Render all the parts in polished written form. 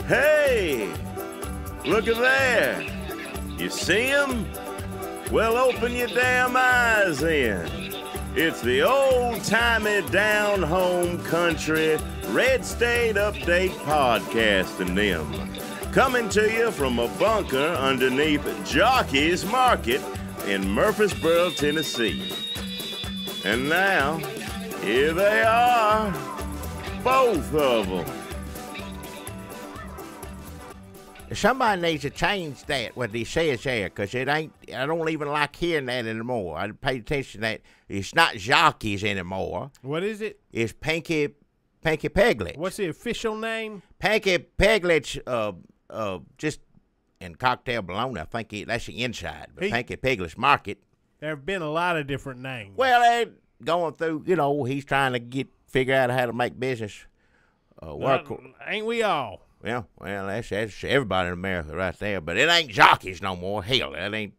Hey, look at there. You see him? Well, open your damn eyes in. It's the old-timey down-home country Red State Update podcast and them. Coming to you from a bunker underneath Jockey's Market in Murfreesboro, Tennessee. And now, here they are, both of them. Somebody needs to change that, what he says there, because it ain't, I don't even like hearing that anymore. I paid attention to that. It's not Jockeys anymore. What is it? It's Pinky Peglet. What's the official name? Pinky Peglet's, just in Cocktail Bologna. I think that's the inside, but Pinky Peglet's Market. There have been a lot of different names. Well, they're going through, he's trying to figure out how to make business work. Ain't we all? Well, that's everybody in America right there. But it ain't Jockeys no more. Hell, it ain't,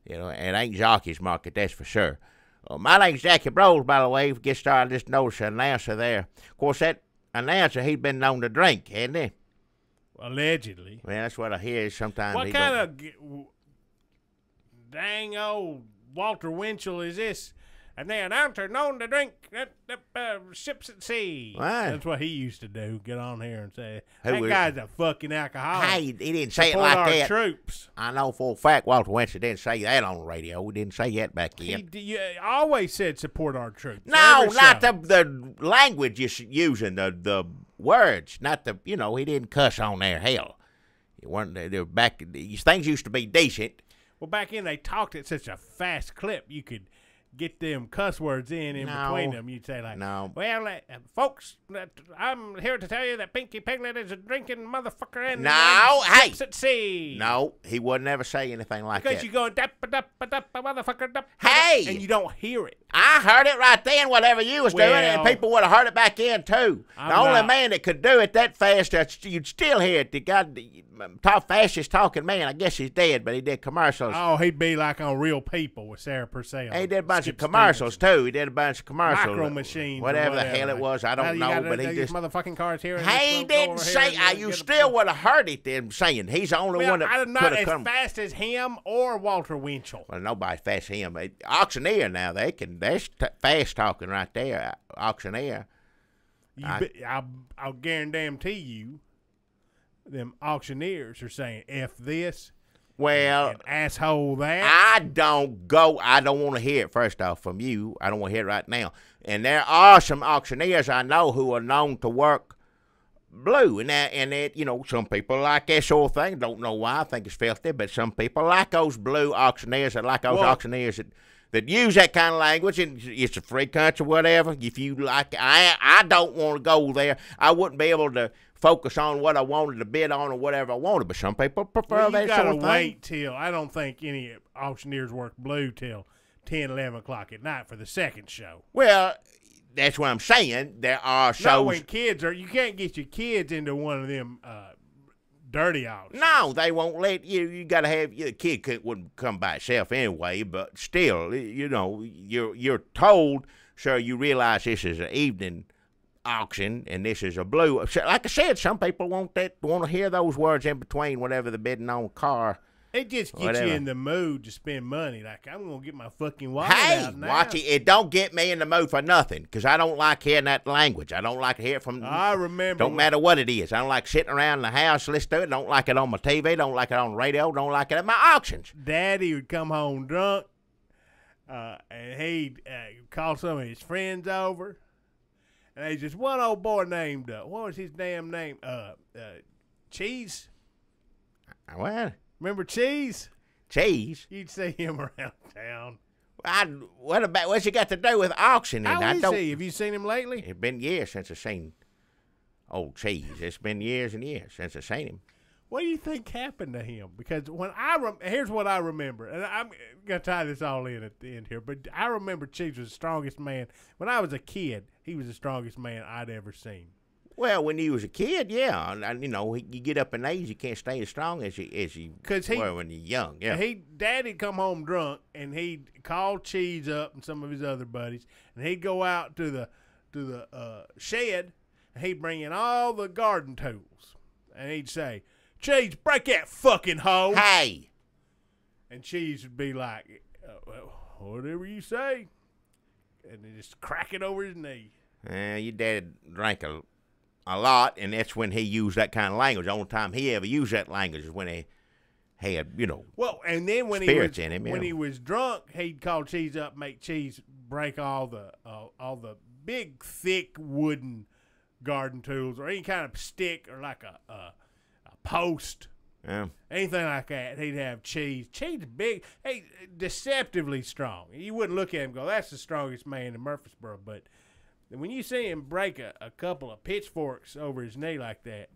it ain't Jockey's Market, that's for sure. My name's Jackie Bros, by the way. If we get started, just notice an announcer there. Of course, that announcer, he's been known to drink, hasn't he? Allegedly. Well, that's what I hear sometimes. What kind of dang old Walter Winchell is this? And the announcer known to drink ships at sea. Right. That's what he used to do. Get on here and say, Who that is- guy's a fucking alcoholic. Hey, he didn't say it Support like our that. troops. I know for a fact Walter Winston didn't say that on the radio. We didn't say that back then. You always said support our troops. No, Every not show. the language you're using, the words, not the, he didn't cuss on there. Hell, it weren't, they were back, things used to be decent. Well, back then they talked at such a fast clip, you could get them cuss words in No. between them. You'd say like, No. well, folks, I'm here to tell you that Pinky Peglet is a drinking motherfucker and No, hey. ships at sea. No, he would never say anything like Because that. you go motherfucker, Hey! and you don't hear it. I heard it right then, whatever you was doing, and Well, people would have heard it back in, too. I'm The only not- man that could do it that fast, you'd still hear it. The guy, top fastest talking man, I guess he's dead, but he did commercials. Oh, he'd be like on Real People with Sarah Purcell. And he did a bunch of Skip commercials, Stevenson. too. He did a bunch of commercials. Micro machines. or Whatever the hell it was, I don't know, but he these just... motherfucking cars here. and He this road didn't over say, here and you get a- still would have heard it then saying. He's the only one Well, that I'm could not have as come. fast as him or Walter Winchell. Well, nobody's fast as him. Auctioneer now, that's fast talking right there. Auctioneer. I'll guarantee you, them auctioneers are saying F this, Well, and asshole that. I don't want to hear it first off from you. I don't want to hear it right now. And there are some auctioneers I know who are known to work blue. And some people like that sort of thing. Don't know why. I think it's filthy, but some people like those blue auctioneers that like those auctioneers that use that kind of language, and it's a free country, whatever. If you like, I don't want to go there. I wouldn't be able to focus on what I wanted to bid on or whatever I wanted, but some people prefer Well, you that gotta sort of thing. wait till, I don't think any auctioneers work blue till 10, 11 o'clock at night for the second show. Well, that's what I'm saying. There are Not shows. when kids are, you can't get your kids into one of them dirty auctions. No, they won't let you. You got to have your kid wouldn't come by itself anyway. But still, you're told, sir. You realize this is an evening auction and this is a blue. Like I said, some people want to hear those words in between whenever they're bidding on a car. It just gets Whatever. you in the mood to spend money. Like, I'm going to get my fucking wallet Hey, out now. watch it. It don't get me in the mood for nothing because I don't like hearing that language. I don't like to hear it from. I remember. Don't matter what it is. I don't like sitting around in the house listening to it. Don't like it on my TV. Don't like it on the radio. Don't like it at my auctions. Daddy would come home drunk, and he'd call some of his friends over, and they just one old boy named what was his damn name? Cheese. Well, Remember Cheese? cheese. You'd see him around town. What's he got to do with auctioning? How is he? Have you seen him lately? It's been years since I've seen old cheese. It's been years and years since I've seen him. What do you think happened to him? Because when here's what I remember, and I'm gonna tie this all in at the end here. But I remember Cheese was the strongest man when I was a kid. He was the strongest man I'd ever seen. Well, when you was a kid, yeah, and you get up in age, you can't stay as strong as you were when you're young. Yeah, Daddy'd come home drunk, and he'd call Cheese up and some of his other buddies, and he'd go out to the shed, and he'd bring in all the garden tools. And he'd say, Cheese, break that fucking hoe. Hey. And Cheese would be like, well, whatever you say. And then just crack it over his knee. Your dad drank a lot, and that's when he used that kind of language. The only time he ever used that language is when he had, Well, and then when spirits in him. When he was drunk, he'd call Cheese up, make Cheese break all the big, thick wooden garden tools or any kind of stick or like a post. Yeah. Anything like that, he'd have Cheese. Cheese is big, deceptively strong. You wouldn't look at him and go, that's the strongest man in Murfreesboro. But when you see him break a couple of pitchforks over his knee like that,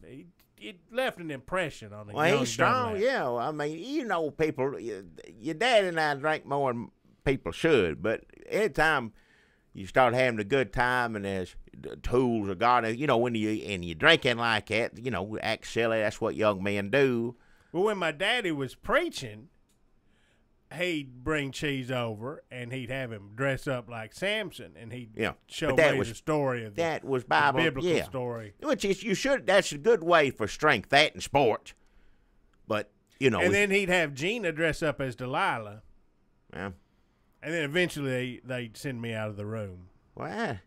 it left an impression on the young Well, he's strong, Dunlap. yeah. I mean, people, your dad and I drink more than people should, but anytime you start having a good time and there's tools or garden, when you're drinking like that, act silly. That's what young men do. Well, when my daddy was preaching, he'd bring Cheese over and he'd have him dress up like Samson, and he'd show me the story of that was Bible, the biblical story. Which is that's a good way for strength, that and sports. But and then he'd have Gina dress up as Delilah. Yeah. And then eventually they'd send me out of the room. Well,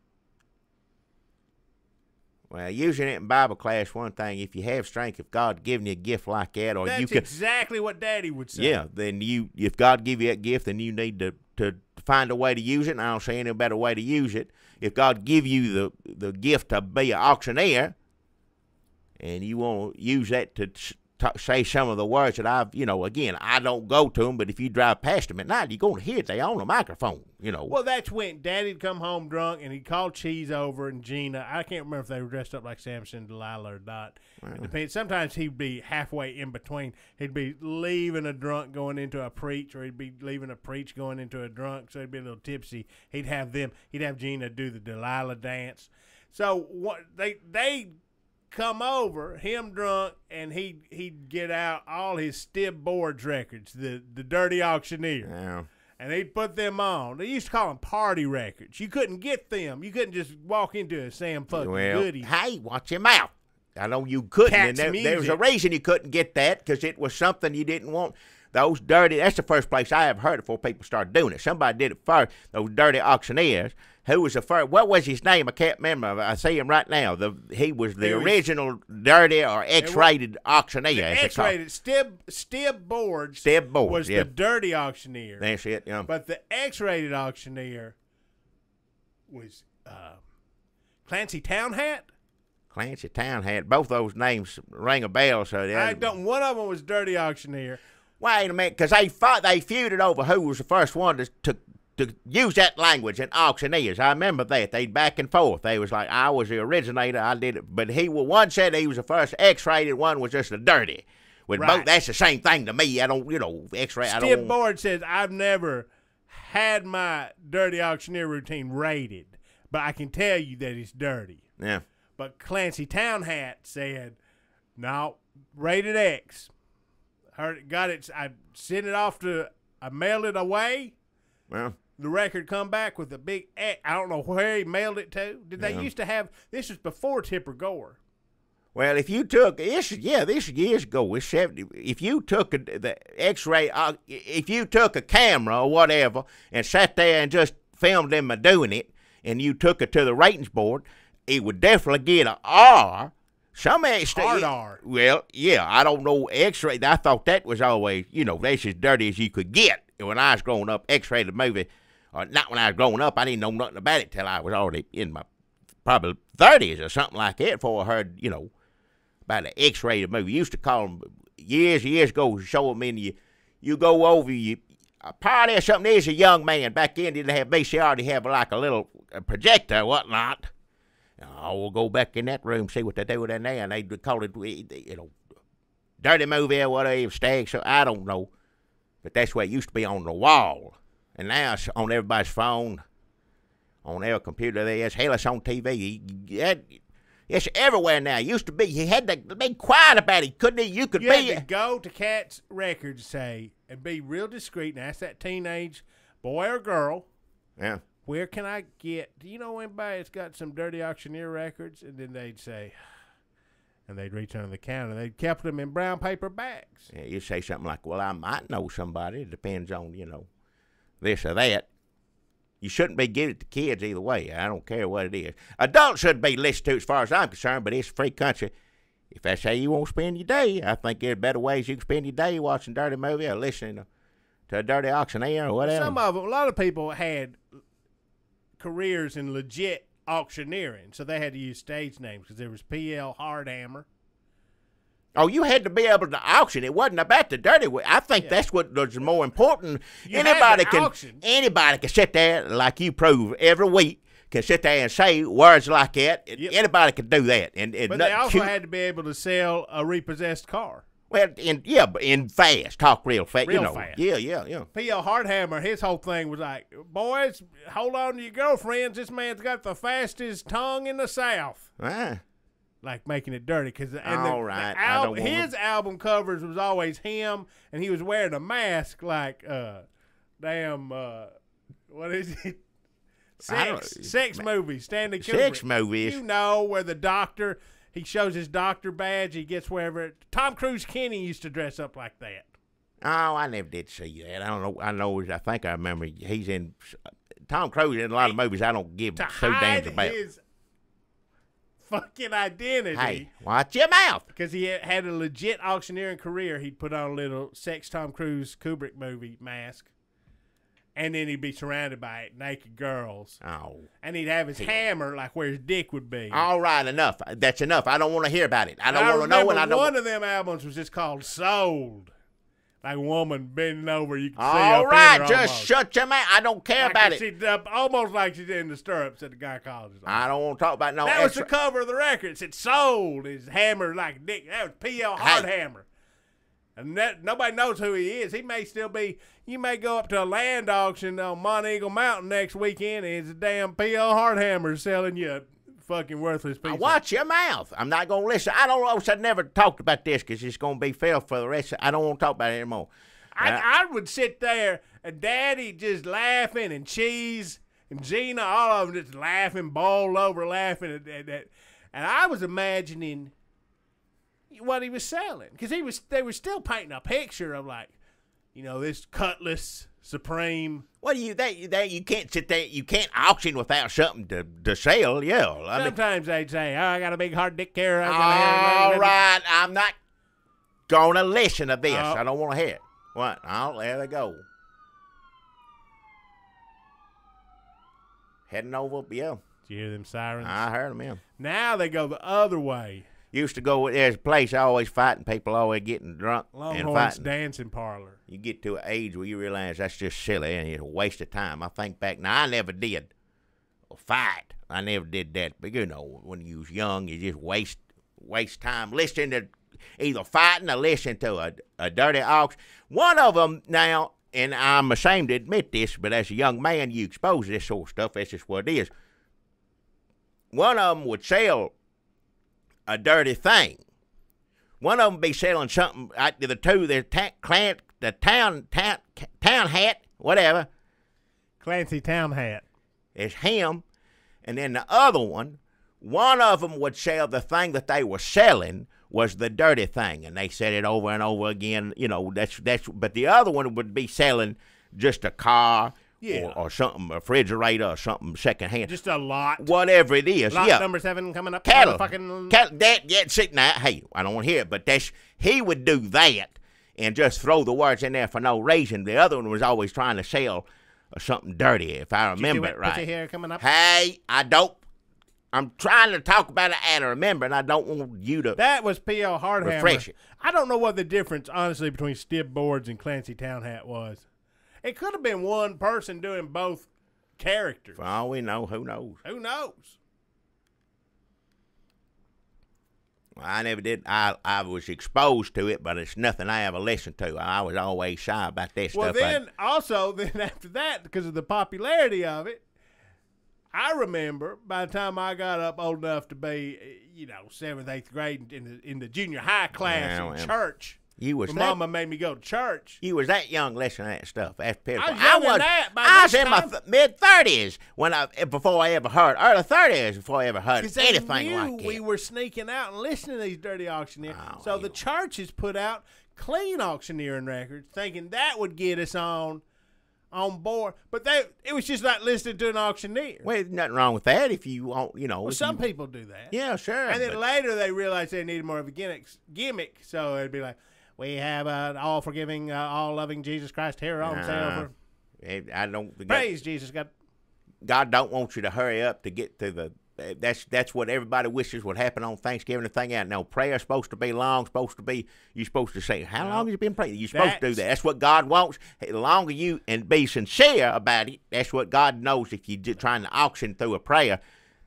using it in Bible class, one thing, if you have strength, if God given you a gift like that, or that's exactly what Daddy would say. Yeah, then if God give you that gift, then you need to find a way to use it, and I don't see any better way to use it. If God give you the gift to be an auctioneer, and you want to use that to say some of the words that again, I don't go to them, but if you drive past them at night, you're going to hear it. They on the microphone, Well, that's when Daddy'd come home drunk, and he'd call Cheese over and Gina. I can't remember if they were dressed up like Samson and Delilah or not. It depends. Sometimes he'd be halfway in between. He'd be leaving a drunk going into a preach, or he'd be leaving a preach going into a drunk, so he'd be a little tipsy. He'd have Gina do the Delilah dance. So what they come over, him drunk, and he'd get out all his Stib Boards records, the Dirty Auctioneer. Yeah. And they'd put them on. They used to call them party records. You couldn't get them. You couldn't just walk into a Sam fucking Goody. Hey, watch your mouth. I know you couldn't. And there was a reason you couldn't get that, because it was something you didn't want. Those dirty, that's the first place I ever heard it before people started doing it. Somebody did it first, those dirty auctioneers. Who was the first? What was his name? I can't remember. I see him right now. He was the original dirty or X-rated auctioneer. The X-rated Stib Boards. Stib Boards was the dirty auctioneer. That's it. Yeah. But the X-rated auctioneer was Clancy Townhat. Clancy Townhat. Both those names ring a bell. So one of them was dirty auctioneer. Wait a minute, because they feuded over who was the first one to use that language in auctioneers. I remember that. They'd back and forth. They was like, I was the originator, I did it. But one said he was the first X-rated, one was just a dirty. With both, that's the same thing to me. I don't, X-ray. Stib Board says, I've never had my dirty auctioneer routine rated, but I can tell you that it's dirty. Yeah. But Clancy Townhat said, no, rated X. Got it. I sent it off I mailed it away. Well, the record come back with a big X. I don't know where he mailed it to. Did they used to have, this was before Tipper Gore. Well, if you took, this is years ago, it's 70, if you took the X-ray, if you took a camera or whatever and sat there and just filmed them doing it, and you took it to the ratings board, it would definitely get an R. Some Hard R. Well, yeah, I don't know X-ray. I thought that was always, that's as dirty as you could get. When I was growing up, X-rated movie, or not when I was growing up, I didn't know nothing about it till I was already in my probably 30s or something like that before I heard, about an X-rated movie. Used to call them years ago, show them in you go over, a party or something. There's a young man. Back then, didn't have VCR, they have like a little projector or whatnot. Oh, we'll go back in that room, see what they do with that there, and they call it, dirty movie or whatever, stag, so I don't know. But that's where it used to be on the wall. And now it's on everybody's phone, on every computer there. Hell, it's on TV. It's everywhere now. It used to be, he had to be quiet about it, couldn't he? You had to go to Cat's Records, say, and be real discreet and ask that teenage boy or girl, yeah, where can I get, do you know anybody that's got some dirty auctioneer records? And then they'd say, And they'd reach under the counter. They'd kept them in brown paper bags. Yeah, you say something like, well, I might know somebody. It depends on, this or that. You shouldn't be giving it to kids either way. I don't care what it is. Adults should be listened to as far as I'm concerned, but it's a free country. If that's how you want to spend your day, I think there's better ways you can spend your day watching a dirty movie or listening to a dirty auctioneer or whatever. Some of them, a lot of people had careers in legit auctioneering, so they had to use stage names because there was P.L. Hardhammer. Oh, you had to be able to auction. It wasn't about the dirty way. I think that's what was more important. Anybody can sit there like you prove every week. Can sit there and say words like that. Yep. Anybody can do that. But they also had to be able to sell a repossessed car. Well, in fast, talk real fast. Fast. Yeah. P.L. Hardhammer, his whole thing was like, boys, hold on to your girlfriends. This man's got the fastest tongue in the South. Like making it dirty. His album covers was always him, and he was wearing a mask like, what is it? Sex movies, Stanley Kubrick. Sex movies. Where the doctor, he shows his doctor badge, he gets wherever. Tom Cruise Kenny used to dress up like that. Oh, I never did see that. I don't know. I think I remember he's in, Tom Cruise in a lot of movies I don't give two damns about. His fucking identity. Hey, watch your mouth. Because he had a legit auctioneering career. He'd put on a little sex Tom Cruise Kubrick movie mask. And then he'd be surrounded by naked girls. Oh. And he'd have his hammer like where his dick would be. All right, enough. That's enough. I don't want to hear about it. I don't want to know. And I don't. One of them albums was just called Sold. Like a woman bending over. You can see all right, just shut your mouth. I don't care about it. Almost like she's in the stirrups that the gynecologist. I don't want to talk about no. That was the cover of the record. It said Sold. His hammer like a dick. That was P.L. Hardhammer. And nobody knows who he is. He may still be. You may go up to a land auction on Monteagle Mountain next weekend, and it's a damn P.L. Hardhammer selling you a fucking worthless piece. Watch your mouth. I'm not going to listen. I don't know. I never talked about this because it's going to be fair for the rest. I don't want to talk about it anymore. I would sit there and Daddy just laughing and Cheese and Gina, all of them just laughing, bowled over laughing. And I was imagining what he was selling because they were still painting a picture of like, this Cutlass Supreme. What do you can't sit there, you can't auction without something to sell. Yeah, sometimes they'd say, "Oh, I got a big hard dick carrier." All right, I'm not gonna listen to this. I don't want to hear it. What? Oh, there they go. Heading over, yeah. Did you hear them sirens? I heard them, yeah. Now they go the other way. Used to go, there's a place always fighting, people always getting drunk and fighting. Dancing parlor. You get to an age where you realize that's just silly and it's a waste of time. I think back, now I never did fight. I never did that. But when you was young, you just waste time listening to either fighting or listening to a dirty auction. One of them now, and I'm ashamed to admit this, but as a young man, you expose this sort of stuff. That's just what it is. One of them would sell a dirty thing. One of them be selling something. The two, the town hat, whatever. Clancy Town Hat. It's him, and then the other one of them would sell the thing that they were selling was the dirty thing, and they said it over and over again. That's. But the other one would be selling just a car. Yeah. Or something, a refrigerator or something secondhand. Just a lot. Whatever it is. Lot number 7 coming up. Cattle. Sitting there. Hey, I don't want to hear it, but he would do that and just throw the words in there for no reason. The other one was always trying to sell something dirty, if I remember it right. Put your hair coming up. Hey, I'm trying to talk about it and remember, and I don't want you to. That was P.L. Hardhammer. Refresh it. I don't know what the difference, honestly, between Stib Boards and Clancy Town Hat was. It could have been one person doing both characters. For all we know, who knows? Who knows? Well, I never did. I was exposed to it, but it's nothing I ever listened to. I was always shy about that stuff. Well, then after that, because of the popularity of it, I remember by the time I got up old enough to be, 7th, 8th grade in the junior high class in church, You was My that, mama made me go to church. you was that young listening to that stuff. That's pitiful. I was younger than that by I was this in my time. mid-30s before I ever heard, early 30s before I ever heard 'Cause they anything knew like that. we were sneaking out and listening to these dirty auctioneers. Oh, so the churches put out clean auctioneering records, thinking that would get us on board. But it was just like listening to an auctioneer. Well, there's nothing wrong with that if you want, you know. Well, if some you, people do that. Yeah, sure. And then but- later they realized they needed more of a gimmick. So it'd be like, we have an all-forgiving, all-loving Jesus Christ here on sale for I don't. praise Jesus. God don't want you to hurry up to get to the. That's what everybody wishes would happen on Thanksgiving and thing out. No, prayer's supposed to be long. You're supposed to say, how long has you been praying? You're supposed to do that. That's what God wants. The longer you and be sincere about it, that's what God knows. If you're just trying to auction through a prayer,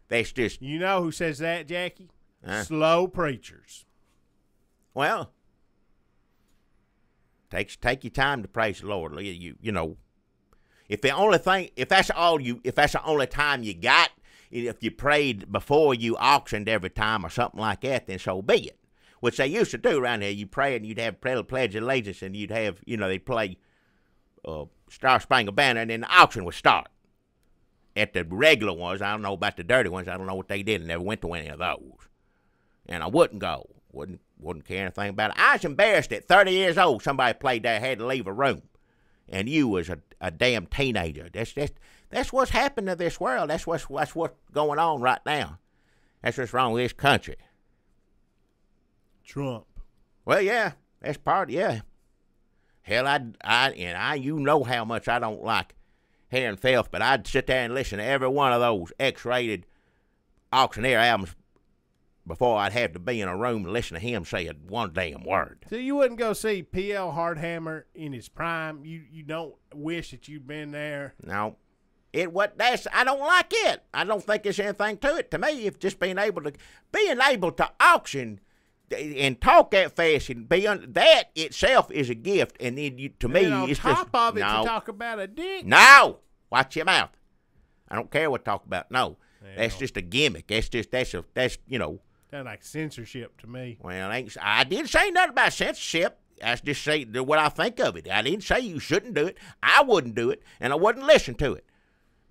that's just You know who says that, Jackie? Huh? Slow preachers. well. Take your time to praise the Lord. You know, if that's the only time you got, if you prayed before you auctioned every time or something like that, then so be it. Which they used to do around here. You pray and you'd have pledge of allegiance, and you'd have, they'd play Star Spangled Banner, and then the auction would start. At the regular ones, I don't know about the dirty ones. I don't know what they did. I never went to any of those, and I wouldn't go. Wouldn't care anything about it. I was embarrassed at 30 years old. Somebody played there, had to leave a room, and you was a damn teenager. That's what's happened to this world. That's what's going on right now. That's what's wrong with this country. Trump. Well, yeah, that's part. Yeah, hell, you know how much I don't like hearing filth, but I'd sit there and listen to every one of those X-rated auctioneer albums before I'd have to be in a room and listen to him say one damn word. So you wouldn't go see P.L. Hardhammer in his prime? You don't wish that you'd been there? No. I don't like it. I don't think there's anything to it. To me, if just being able to auction and talk that fast and that itself is a gift. And then to me, on it's top just, of it, no. you talk about a dick. No, watch your mouth. I don't care what talk about. No, Yeah. that's just a gimmick. That's Sound like censorship to me. Well, I didn't say nothing about censorship. I just say what I think of it. I didn't say you shouldn't do it. I wouldn't do it, and I wouldn't listen to it.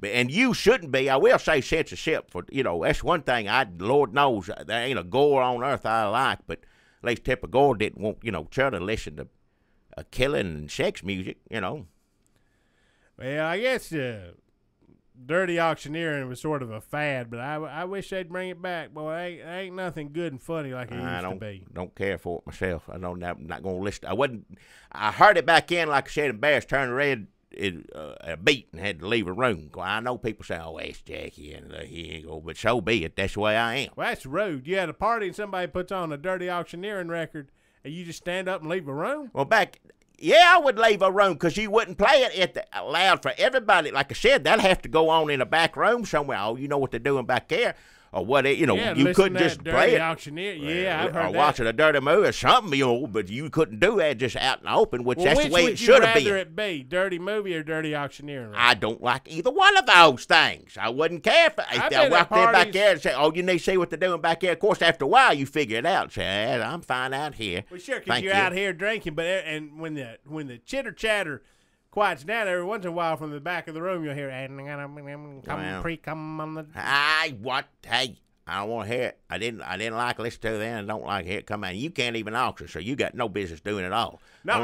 And you shouldn't be. I will say censorship for that's one thing. Lord knows there ain't a gore on earth I like, but at least Tipper Gore didn't want children to listen to killing and sex music. Well, I guess dirty auctioneering was sort of a fad, but I wish they'd bring it back. Boy, ain't nothing good and funny like it used to be. Don't care for it myself. I'm not going to listen. I heard it back in, like I said, embarrassed, turned red. A beat and had to leave a room. I know people say, "Oh, that's Jackie," and he ain't go, but so be it. That's the way I am. Well, that's rude. You had a party and somebody puts on a dirty auctioneering record, and you just stand up and leave a room? Well, I would leave a room because you wouldn't play it loud for everybody. Like I said, that'd have to go on in a back room somewhere. Oh, you know what they're doing back there. Or what, you couldn't just play it. Auctioneer. Yeah, I've heard or that. watching a dirty movie or something, but you couldn't do that just out in the open, which Well, that's which the way would it should have you been. rather it be, dirty movie or dirty auctioneering? I don't like either one of those things. I wouldn't care if I walked in back there and say, "Oh, you need to see what they're doing back there." Of course, after a while, you figure it out. Say, "I'm fine out here." Well, sure, because you're out here drinking, but and when the chitter chatter quiets down, every once in a while from the back of the room, you'll hear, come on the. Hey. I don't want to hear it. I didn't like listening to it then. I don't like to hear it come out. You can't even auction, so you got no business doing it all. No,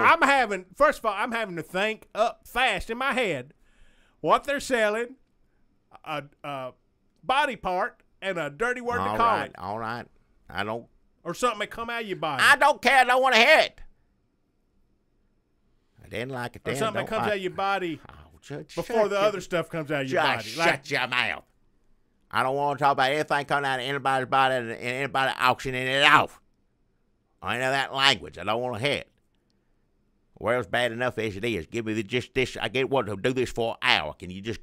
first of all, I'm having to think up fast in my head what they're selling, a body part, and a dirty word to call it. All right. I don't. Or something that come out of your body. I don't care. I don't want to hear it. I didn't like it then. Or something that comes out of your body before the other stuff comes out of your body. Shut your mouth. I don't want to talk about anything coming out of anybody's body and anybody auctioning it off. I ain't know that language. I don't want to hear it. The world's bad enough as it is. Give me just this. I get what to do this for an hour. Can you just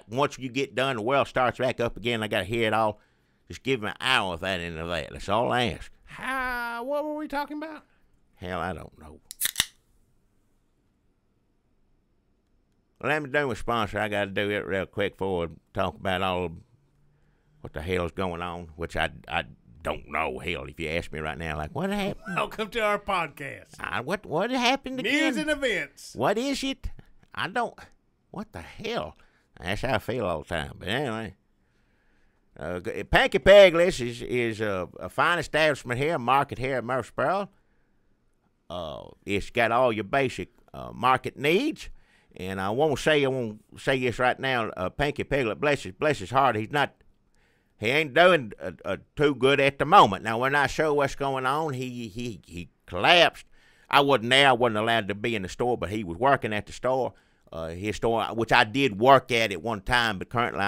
once you get done, the world starts back up again. I got to hear it all. Just give me an hour of that into that. That's all I ask. What were we talking about? Hell, I don't know. Well, let me do my sponsor. I got to do it real quick before I talk about all what the hell's going on, which I don't know. Hell, if you ask me right now, like, what happened? Welcome to our podcast. What happened again? News and events. What is it? I don't. What the hell? That's how I feel all the time. But anyway, Panky Pegless is a fine establishment here, a market here in Murfreesboro. It's got all your basic market needs. And I won't say this right now. Panky Piglet, bless his heart, he ain't doing too good at the moment. Now, when I show what's going on, he collapsed. I wasn't there. I wasn't allowed to be in the store, but he was working at the store. His store, which I did work at one time, but currently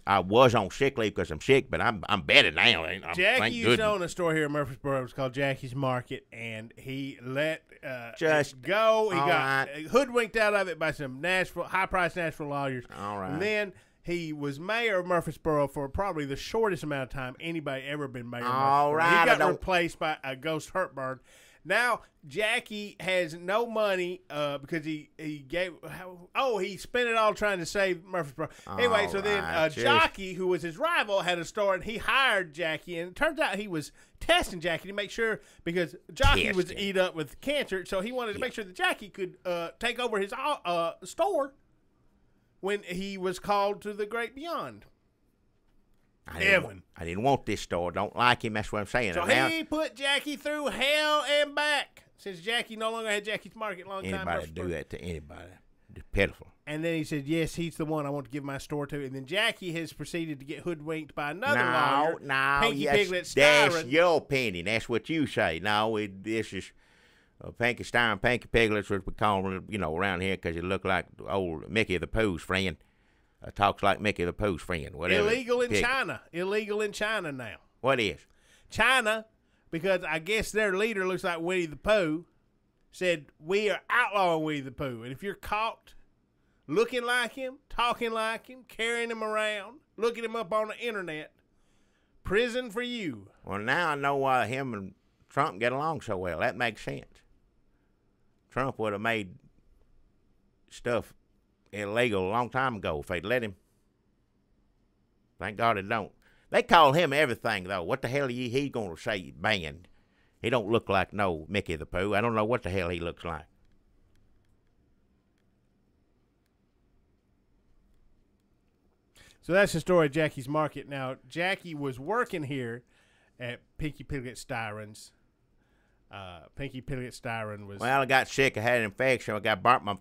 I was on sick leave because I'm sick, but I'm better now. Jackie used to own a store here in Murfreesboro. It was called Jackie's Market, and he let it go. He got hoodwinked out of it by some high-priced Nashville lawyers. All right. And then he was mayor of Murfreesboro for probably the shortest amount of time anybody ever been mayor of Murfreesboro. All right. He got replaced by a ghost Hertberg. Now, Jackie has no money because he spent it all trying to save Murfreesboro. Anyway, so then Jockey, who was his rival, had a store, and he hired Jackie. And it turns out he was testing Jackie to make sure, because Jockey was eat up with cancer, so he wanted to make sure that Jackie could take over his store when he was called to the great beyond. I didn't want this store. Don't like him. That's what I'm saying. So he put Jackie through hell and back. Since Jackie no longer had Jackie's Market long time. Anybody do that to anybody? It's pitiful. And then he said, yes, he's the one I want to give my store to. And then Jackie has proceeded to get hoodwinked by another lawyer. Pinky Piglet Styron. That's your opinion. That's what you say. No, this is Pinky Styron, Pinky Piglet's what we call him, around here, because he looked like old Mickey the Pooh's friend. Talks like Mickey the Pooh's friend. Whatever. Illegal in China. Illegal in China now. What is? China, because I guess their leader looks like Winnie the Pooh, said, we are outlawing Winnie the Pooh. And if you're caught looking like him, talking like him, carrying him around, looking him up on the internet, prison for you. Well, now I know why him and Trump get along so well. That makes sense. Trump would have made stuff illegal a long time ago if they'd let him. Thank God it don't. They call him everything, though. What the hell he going to say banned? He don't look like no Mickey the Pooh. I don't know what the hell he looks like. So that's the story of Jackie's Market. Now, Jackie was working here at Pinky Piglet Styron's. Pinky Piglet Styron was... Well, I got sick. I had an infection. I got burnt my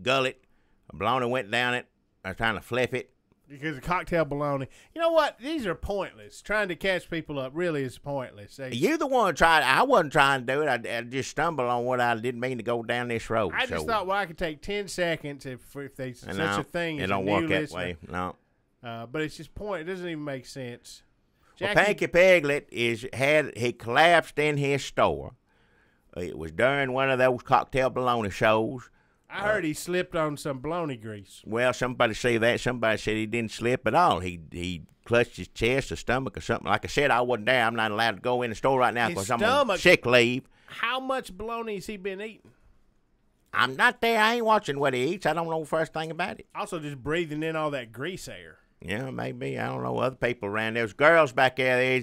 gullet. A bologna went down it. I was trying to flip it. Because of cocktail bologna. You know what? These are pointless. Trying to catch people up really is pointless. You the one tried. I wasn't trying to do it. I just stumbled on what I didn't mean to go down this road. I just thought, well, I could take 10 seconds if there's such a thing as a new listener. It don't work that way. No. But it's just point. It doesn't even make sense. Well, Panky Piglet he collapsed in his store. It was during one of those cocktail bologna shows. I heard he slipped on some bologna grease. Well, somebody said that. Somebody said he didn't slip at all. He clutched his chest or stomach or something. Like I said, I wasn't there. I'm not allowed to go in the store right now because I'm on sick leave. How much bologna has he been eating? I'm not there. I ain't watching what he eats. I don't know the first thing about it. Also, just breathing in all that grease air. Yeah, maybe. I don't know. Other people around. There's girls back there.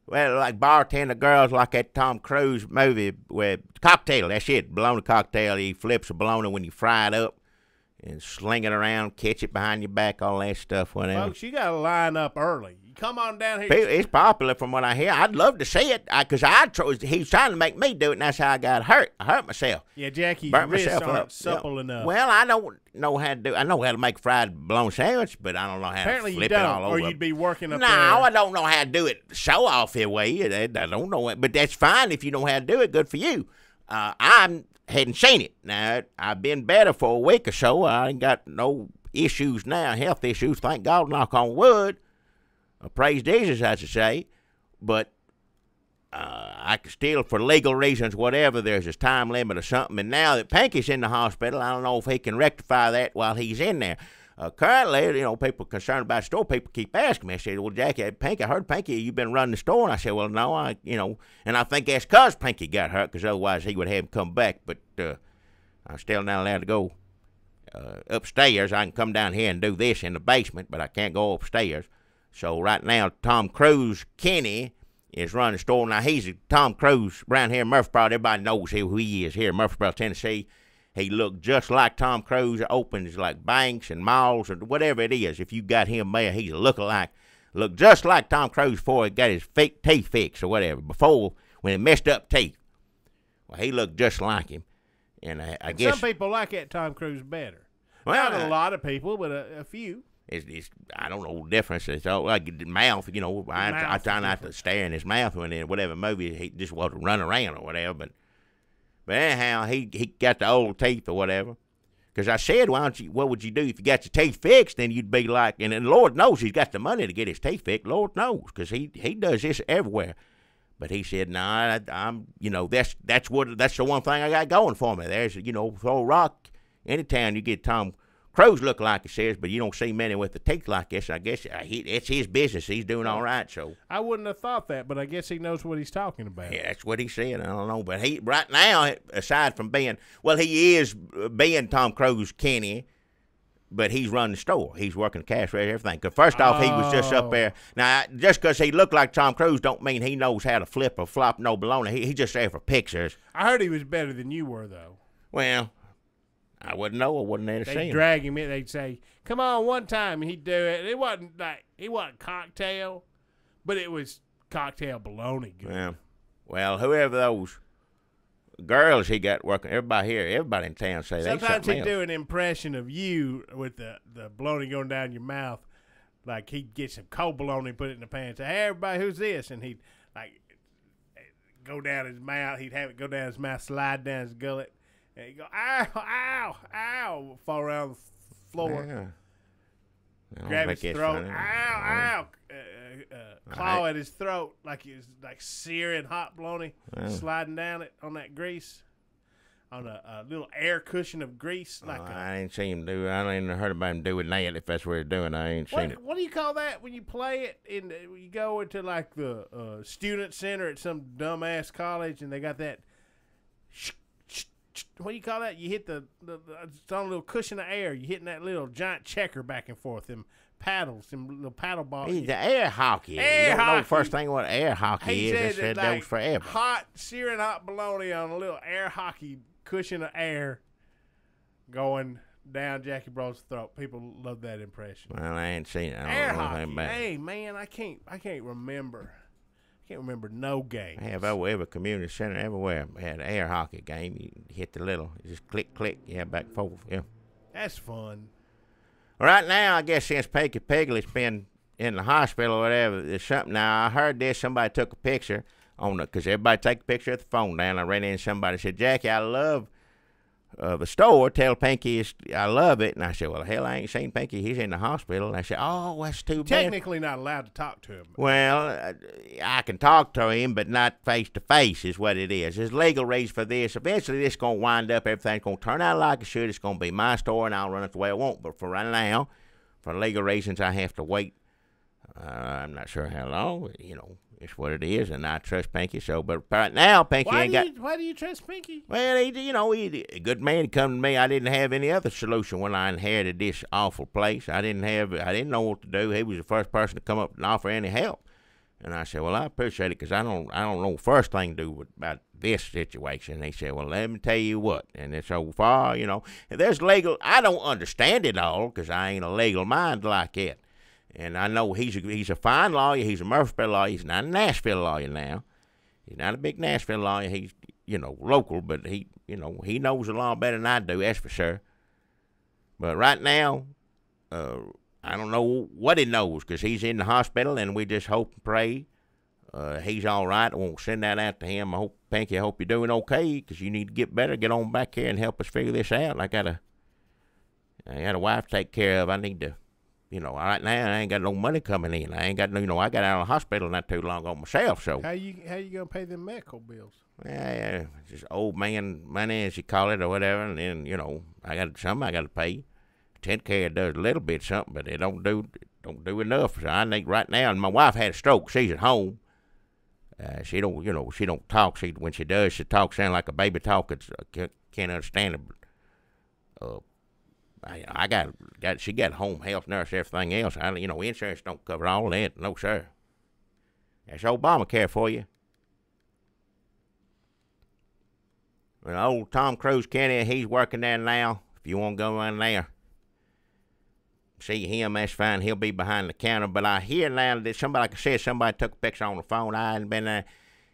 Like bartender girls like that Tom Cruise movie where cocktail, that's it, bologna cocktail. He flips a bologna when you fry it up and sling it around, catch it behind your back, all that stuff, whatever. Folks, you got to line up early. You come on down here. It's popular from what I hear. I'd love to see it because he's trying to make me do it, and that's how I got hurt. I hurt myself. Yeah, Jackie's Burnt wrists myself aren't up. supple enough. Well, I don't know how to do. I know how to make fried bologna sandwich, but I don't know how Apparently to flip you don't, it all over. or you'd be working up there. No, I don't know how to do it. Show off your way. I don't know it, but that's fine if you know how to do it. Good for you. I hadn't seen it. Now I've been better for a week or so. I ain't got no issues now, health issues. Thank God. Knock on wood. Praise Jesus, I should say. But I can still, for legal reasons, whatever, there's this time limit or something. And now that Pinky's in the hospital, I don't know if he can rectify that while he's in there. Currently, people concerned about the store, people keep asking me. I said, well, Jackie, Pinky, I heard Pinky, you've been running the store. And I said, well, no, and I think that's because Pinky got hurt, because otherwise he would have him come back. But I'm still not allowed to go upstairs. I can come down here and do this in the basement, but I can't go upstairs. So right now, Tom Cruise, Kenny, is running the store. Now, he's Tom Cruise around here in Murfreesboro. Everybody knows who he is here in Murfreesboro, Tennessee. He looked just like Tom Cruise. Opens like banks and malls or whatever it is. If you got him there, he's a lookalike. Looked just like Tom Cruise before he got his fake teeth fixed or whatever. Before, when he messed up teeth. Well, he looked just like him. And I guess some people like that Tom Cruise better. Well, Not a lot of people, but a few. It's I don't know the difference. It's all like the mouth, you know. I try not to stare in his mouth when in whatever movie he just was to run around or whatever. But anyhow, he got the old teeth or whatever. Because I said, what would you do if you got your teeth fixed? Then you'd be like, and Lord knows he's got the money to get his teeth fixed. Lord knows, because he does this everywhere. But he said, nah, I'm, you know, that's the one thing I got going for me. There's, you know, throw a rock anytime you get Tom Cruise look like he says, but you don't see many with the teeth like this. I guess it's his business. He's doing all right. So I wouldn't have thought that, but I guess he knows what he's talking about. Yeah, that's what he said. I don't know, but he right now, aside from being, well, he is being Tom Cruise Kenny, but he's running the store. He's working the cash register, everything. Because first off, he was just up there. Now, just because he looked like Tom Cruise don't mean he knows how to flip or flop no baloney. He just there for pictures. I heard he was better than you were, though. Well, I wouldn't know. I wasn't there to see him. They'd drag him in. They'd say, come on, one time, and he'd do it. It wasn't cocktail, but it was cocktail baloney good. Well, whoever those girls he got working, everybody in town say they sometimes he'd else. do an impression of you with the bologna going down your mouth. Like he'd get some cold bologna and put it in the pan and say, hey, everybody, who's this? And he'd like go down his mouth. He'd have it go down his mouth, slide down his gullet. And he'd go, ow, ow, ow, fall around the floor. Yeah. Grab his throat, ow, claw at his throat like he was like searing hot bologna, sliding down it on that grease, on a little air cushion of grease. I ain't seen him do it. I ain't heard about him doing that if that's what he's doing. I ain't seen it. What do you call that when you play it? You go into like the student center at some dumbass college and they got that. What do you call that? You hit it's on a little cushion of air. You hitting that little giant checker back and forth. Them paddles, them little paddle balls. He's the air hockey. You don't know the first thing what air hockey is. Said that was forever. Searing hot bologna on a little air hockey cushion of air going down Jackie Bro's throat. People love that impression. Well, I ain't seen it. I air don't know hockey. anything about it. Hey man, I can't remember. I can't remember no game. I have every community center everywhere had an air hockey game. You hit the little, just click, yeah, back and forth, yeah. That's fun. Right now, I guess since Peggy Piglet's been in the hospital or whatever, there's something. Now, I heard this, somebody took a picture on it, because everybody take a picture of the phone down. I ran in, somebody said, Jackie, I love the store. Tell Pinky I love it. And I said, well, hell, I ain't seen Pinky. He's in the hospital. And I said, oh, that's too bad. Technically not allowed to talk to him. Well, I can talk to him, but not face-to-face is what it is. There's legal reasons for this. Eventually, this is going to wind up. Everything's going to turn out like it should. It's going to be my store, and I'll run it the way I want. But for right now, for legal reasons, I have to wait. I'm not sure how long. You know, it's what it is, and I trust Pinky. So, but right now, Pinky Why do you trust Pinky? Well, he's a good man. He come to me. I didn't have any other solution when I inherited this awful place. I didn't know what to do. He was the first person to come up and offer any help. And I said, well, I appreciate it, because I don't know the first thing to do about this situation. And he said, well, let me tell you what. And it's so far, there's legal. I don't understand it all, because I ain't a legal mind like that. And I know he's a fine lawyer. He's a Murfreesboro lawyer. He's not a Nashville lawyer now. He's not a big Nashville lawyer. He's, local, but he knows the law better than I do, that's for sure. But right now, I don't know what he knows, because he's in the hospital, and we just hope and pray he's all right. I won't send that out to him. Pinky, I hope you're doing okay, because you need to get better. Get on back here and help us figure this out. I got a wife to take care of. I need to. Right now I ain't got no money coming in. I ain't got no. I got out of the hospital not too long ago myself. So how you gonna pay them medical bills? Yeah, just old man money, as you call it, or whatever. And then I got to pay. TennCare does a little bit something, but it don't do enough. So I need right now. And my wife had a stroke. She's at home. She don't talk. When she does, she talks sound like a baby talk. Can't understand it. She got home health nurse, everything else. Insurance don't cover all of that. No, sir. That's Obamacare for you. Well, old Tom Cruise Kenny, he's working there now. If you want to go in there, see him, that's fine. He'll be behind the counter. But I hear now that somebody, like I said, somebody took a picture on the phone. I hadn't been there.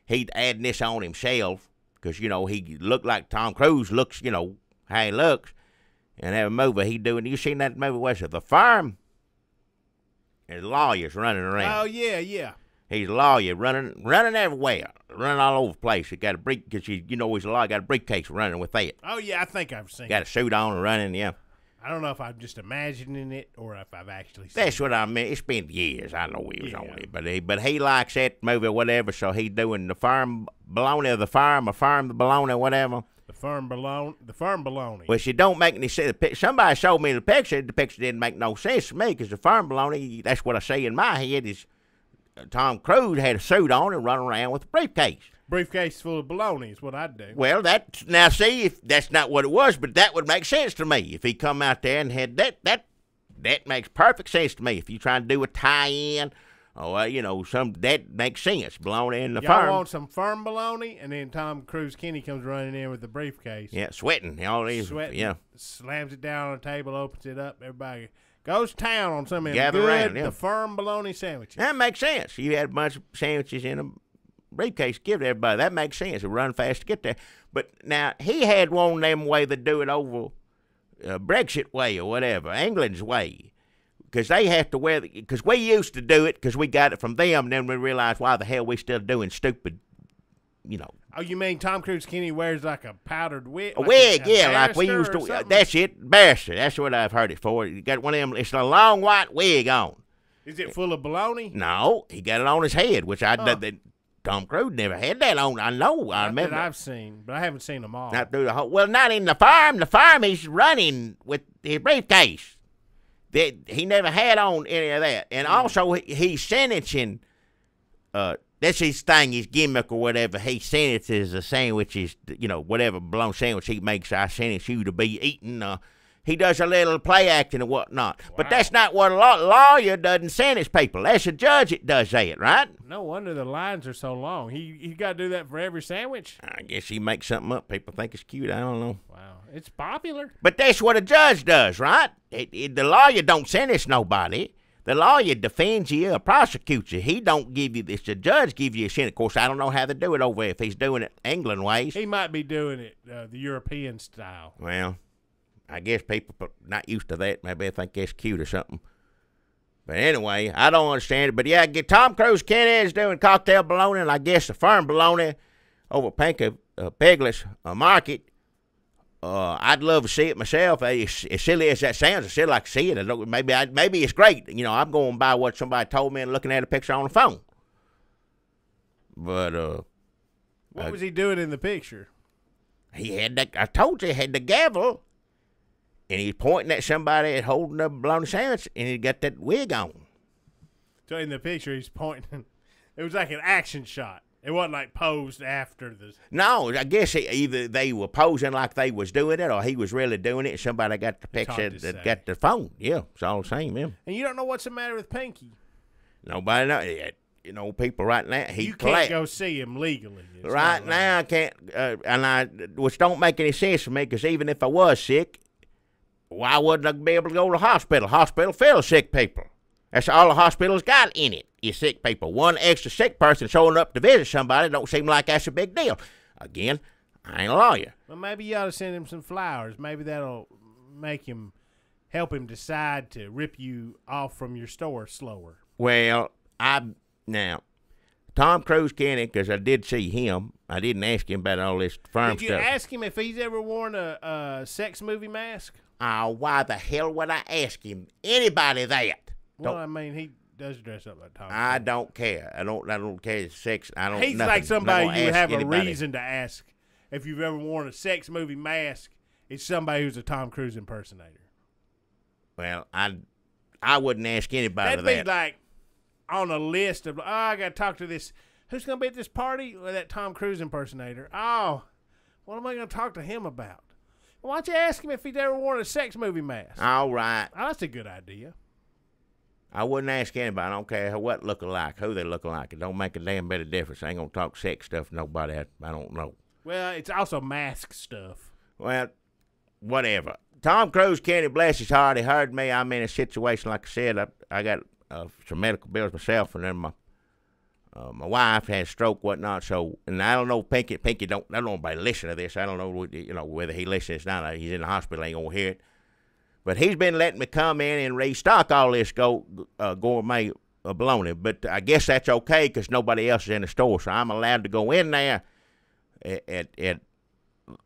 He'd adding this on himself because, you know, he looked like Tom Cruise looks, you know, how he looks. And that movie he doing, you seen that movie, what's it, The Firm? There's lawyers running around. Oh, yeah, yeah. He's a lawyer running everywhere, running all over the place. He got a brief, because you know he's a lawyer, got a briefcase running with that. Oh, yeah, I think I've seen Got a suit on and running, yeah. I don't know if I'm just imagining it or if I've actually seen That's it. what I mean. It's been years. I know he was on it, but he likes that movie or whatever. So he's doing The Firm Baloney, or The Firm, or Firm the Baloney, whatever. The firm baloney. Which it don't make any sense. Somebody showed me the picture. The picture didn't make no sense to me because the Firm Baloney, that's what I say in my head, is Tom Cruise had a suit on and running around with a briefcase. Briefcase full of baloney is what I'd do. Well, now see, if that's not what it was, but that would make sense to me. If he come out there and had that makes perfect sense to me. If you trying to do a tie-in, or you know, that makes sense. Baloney in the Y'all firm. want some firm baloney, and then Tom Cruise Kenny comes running in with the briefcase. Yeah, sweating. All these, Sweating. yeah. Slams it down on the table, opens it up. Everybody goes to town on some of them Gather good, around, yeah. the firm bologna sandwiches. That makes sense. You had a bunch of sandwiches in a briefcase to give to everybody. That makes sense. It run fast to get there. But now, he had one of them way to do it over Brexit way or whatever, England's way. Because they have to wear, because we used to do it because we got it from them, and then we realized why the hell we still doing stupid, you know. Oh, you mean Tom Cruise Kenny wears like a powdered wig? A wig, yeah, like we used to. That's it, barrister. That's what I've heard it for. You got one of them, it's a long white wig on. Is it full of baloney? No, he got it on his head, which Tom Cruise never had that on. I know, I remember. That I've seen, but I haven't seen them all. Not through the whole, well, not in the farm. The farm he's running with his briefcase. He never had on any of that. And also, he's sentencing, that's his thing, his gimmick or whatever. He sentences the sandwiches, you know, whatever bologna sandwich he makes, I sentence you to be eaten. He does a little play acting and whatnot. Wow. But that's not what a lawyer doesn't sentence people. That's a judge that does that, right? No wonder the lines are so long. He got to do that for every sandwich? I guess he makes something up. People think it's cute. I don't know. Wow. It's popular. But that's what a judge does, right? The lawyer don't sentence nobody. The lawyer defends you or prosecutes you. He don't give you this. The judge gives you a sentence. Of course, I don't know how to do it over there if he's doing it England ways. He might be doing it the European style. Well, I guess people are not used to that. Maybe they think that's cute or something. But anyway, I don't understand it. But yeah, Tom Cruise Kenny is doing cocktail bologna, and I guess the firm bologna over Peglis Market. I'd love to see it myself. As silly as that sounds, I'd still like to see it. Maybe it's great. You know, I'm going by what somebody told me and looking at a picture on the phone. But what was he doing in the picture? He had I told you, he had the gavel, and he's pointing at somebody and holding a bologna sandwich, and he got that wig on. So in the picture, he's pointing. It was like an action shot. It wasn't like posed after the. No, I guess either they were posing like they was doing it, or he was really doing it. And somebody got the picture that got the phone. Yeah, it's all the same. Yeah. And you don't know what's the matter with Pinky. Nobody know. You know, people right now. You can't go see him legally. Right now, I can't. Which don't make any sense to me, because even if I was sick, why wouldn't I be able to go to the hospital? Hospital full of sick people. That's all the hospital's got in it, is sick people. One extra sick person showing up to visit somebody don't seem like that's a big deal. Again, I ain't a lawyer. Well, maybe you ought to send him some flowers. Maybe that'll help him decide to rip you off from your store slower. Well, now, Tom Cruise Kenny, because I did see him. I didn't ask him about all this firm stuff. Did you ask him if he's ever worn a sex movie mask? Oh, why the hell would I ask him? Anybody that? Well, I mean, he does dress up like Tom. I don't care. I don't care sex. I don't. He's nothing. like somebody you have anybody. A reason to ask if you've ever worn a sex movie mask. It's somebody who's a Tom Cruise impersonator. Well, I wouldn't ask anybody That'd that. be like on a list of, I got to talk to this. Who's going to be at this party? Well, that Tom Cruise impersonator. Oh, what am I going to talk to him about? Why don't you ask him if he's ever worn a sex movie mask? All right. Oh, that's a good idea. I wouldn't ask anybody. I don't care what looking like, who they looking like. It don't make a damn bit of difference. I ain't gonna talk sex stuff to nobody I don't know. Well, it's also mask stuff. Well, whatever. Tom Cruise, Kenny, bless his heart, he heard me. I'm in a situation, like I said, I got some medical bills myself, and then my wife had a stroke, whatnot. So, and I don't know, Pinky don't. I don't know anybody listen to this. I don't know, whether he listens or not. He's in the hospital, ain't gonna hear it. But he's been letting me come in and restock all this gourmet bologna. But I guess that's okay because nobody else is in the store, so I'm allowed to go in there at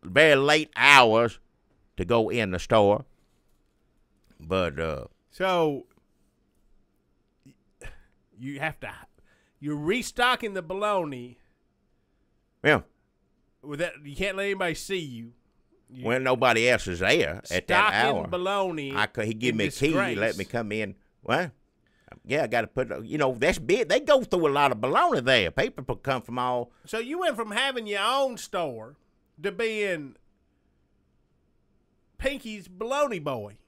very late hours to go in the store. But so you're restocking the bologna. Yeah. With that, you can't let anybody see you. When nobody else is there at that hour. Stocking bologna. He give me a key, let me come in. What? Yeah, I got to put, that's big. They go through a lot of bologna there. People come from all. So you went from having your own store to being Pinky's bologna boy.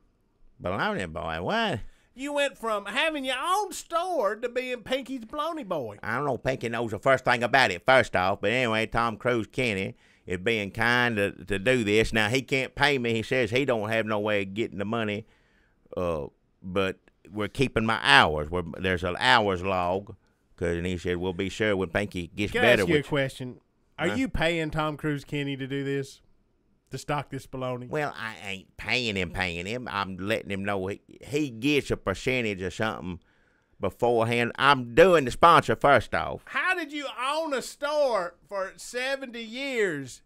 Bologna boy, what? You went from having your own store to being Pinky's bologna boy. I don't know if Pinky knows the first thing about it, first off. But anyway, Tom Cruise, Kenny, is being kind to do this. Now, he can't pay me. He says he don't have no way of getting the money, but we're keeping my hours. There's an hours log, and he said we'll be sure when Pinky gets Can better. I ask you a question? Are you paying Tom Cruise, Kenny, to do this? To stock this bologna? Well, I ain't paying him. I'm letting him know he gets a percentage or something beforehand. I'm doing the sponsor first off. How did you own a store for 70 years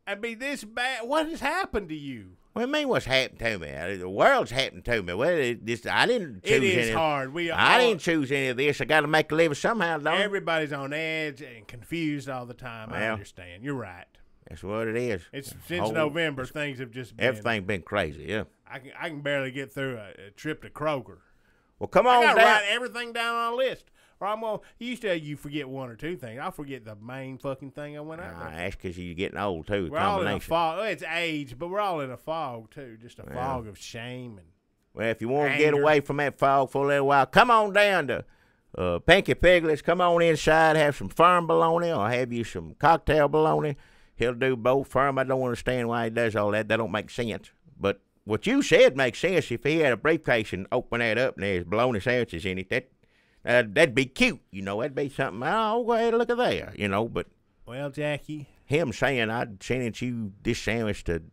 and be this bad? What has happened to you? What do you mean what's happened to me? The world's happened to me. Well, I didn't choose it is any. hard. I didn't choose any of this. I got to make a living somehow, don't I? Everybody's on edge and confused all the time. I understand. You're right. That's what it is. It's since November, things have just been. Everything's been crazy, yeah. I can barely get through a trip to Kroger. Well, come on I down. write everything down on a list. Or I'm gonna. Usually you forget one or two things. I'll forget the main fucking thing I went out with. That's because you're getting old too. We're all in a fog. Well, it's age, but we're all in a fog too. Just a fog of shame and. Well, if you want to get away from that fog for a little while, come on down to Pinky Piglet's. Come on inside, have some firm bologna, or have you some cocktail bologna. He'll do both. Firm, I don't understand why he does all that. That don't make sense. But what you said makes sense. If he had a briefcase and open that up and there's bologna sandwiches in it, that'd be cute. That'd be something. Oh, go ahead and look at there. But well, Jackie, him saying I'd send you this sandwich to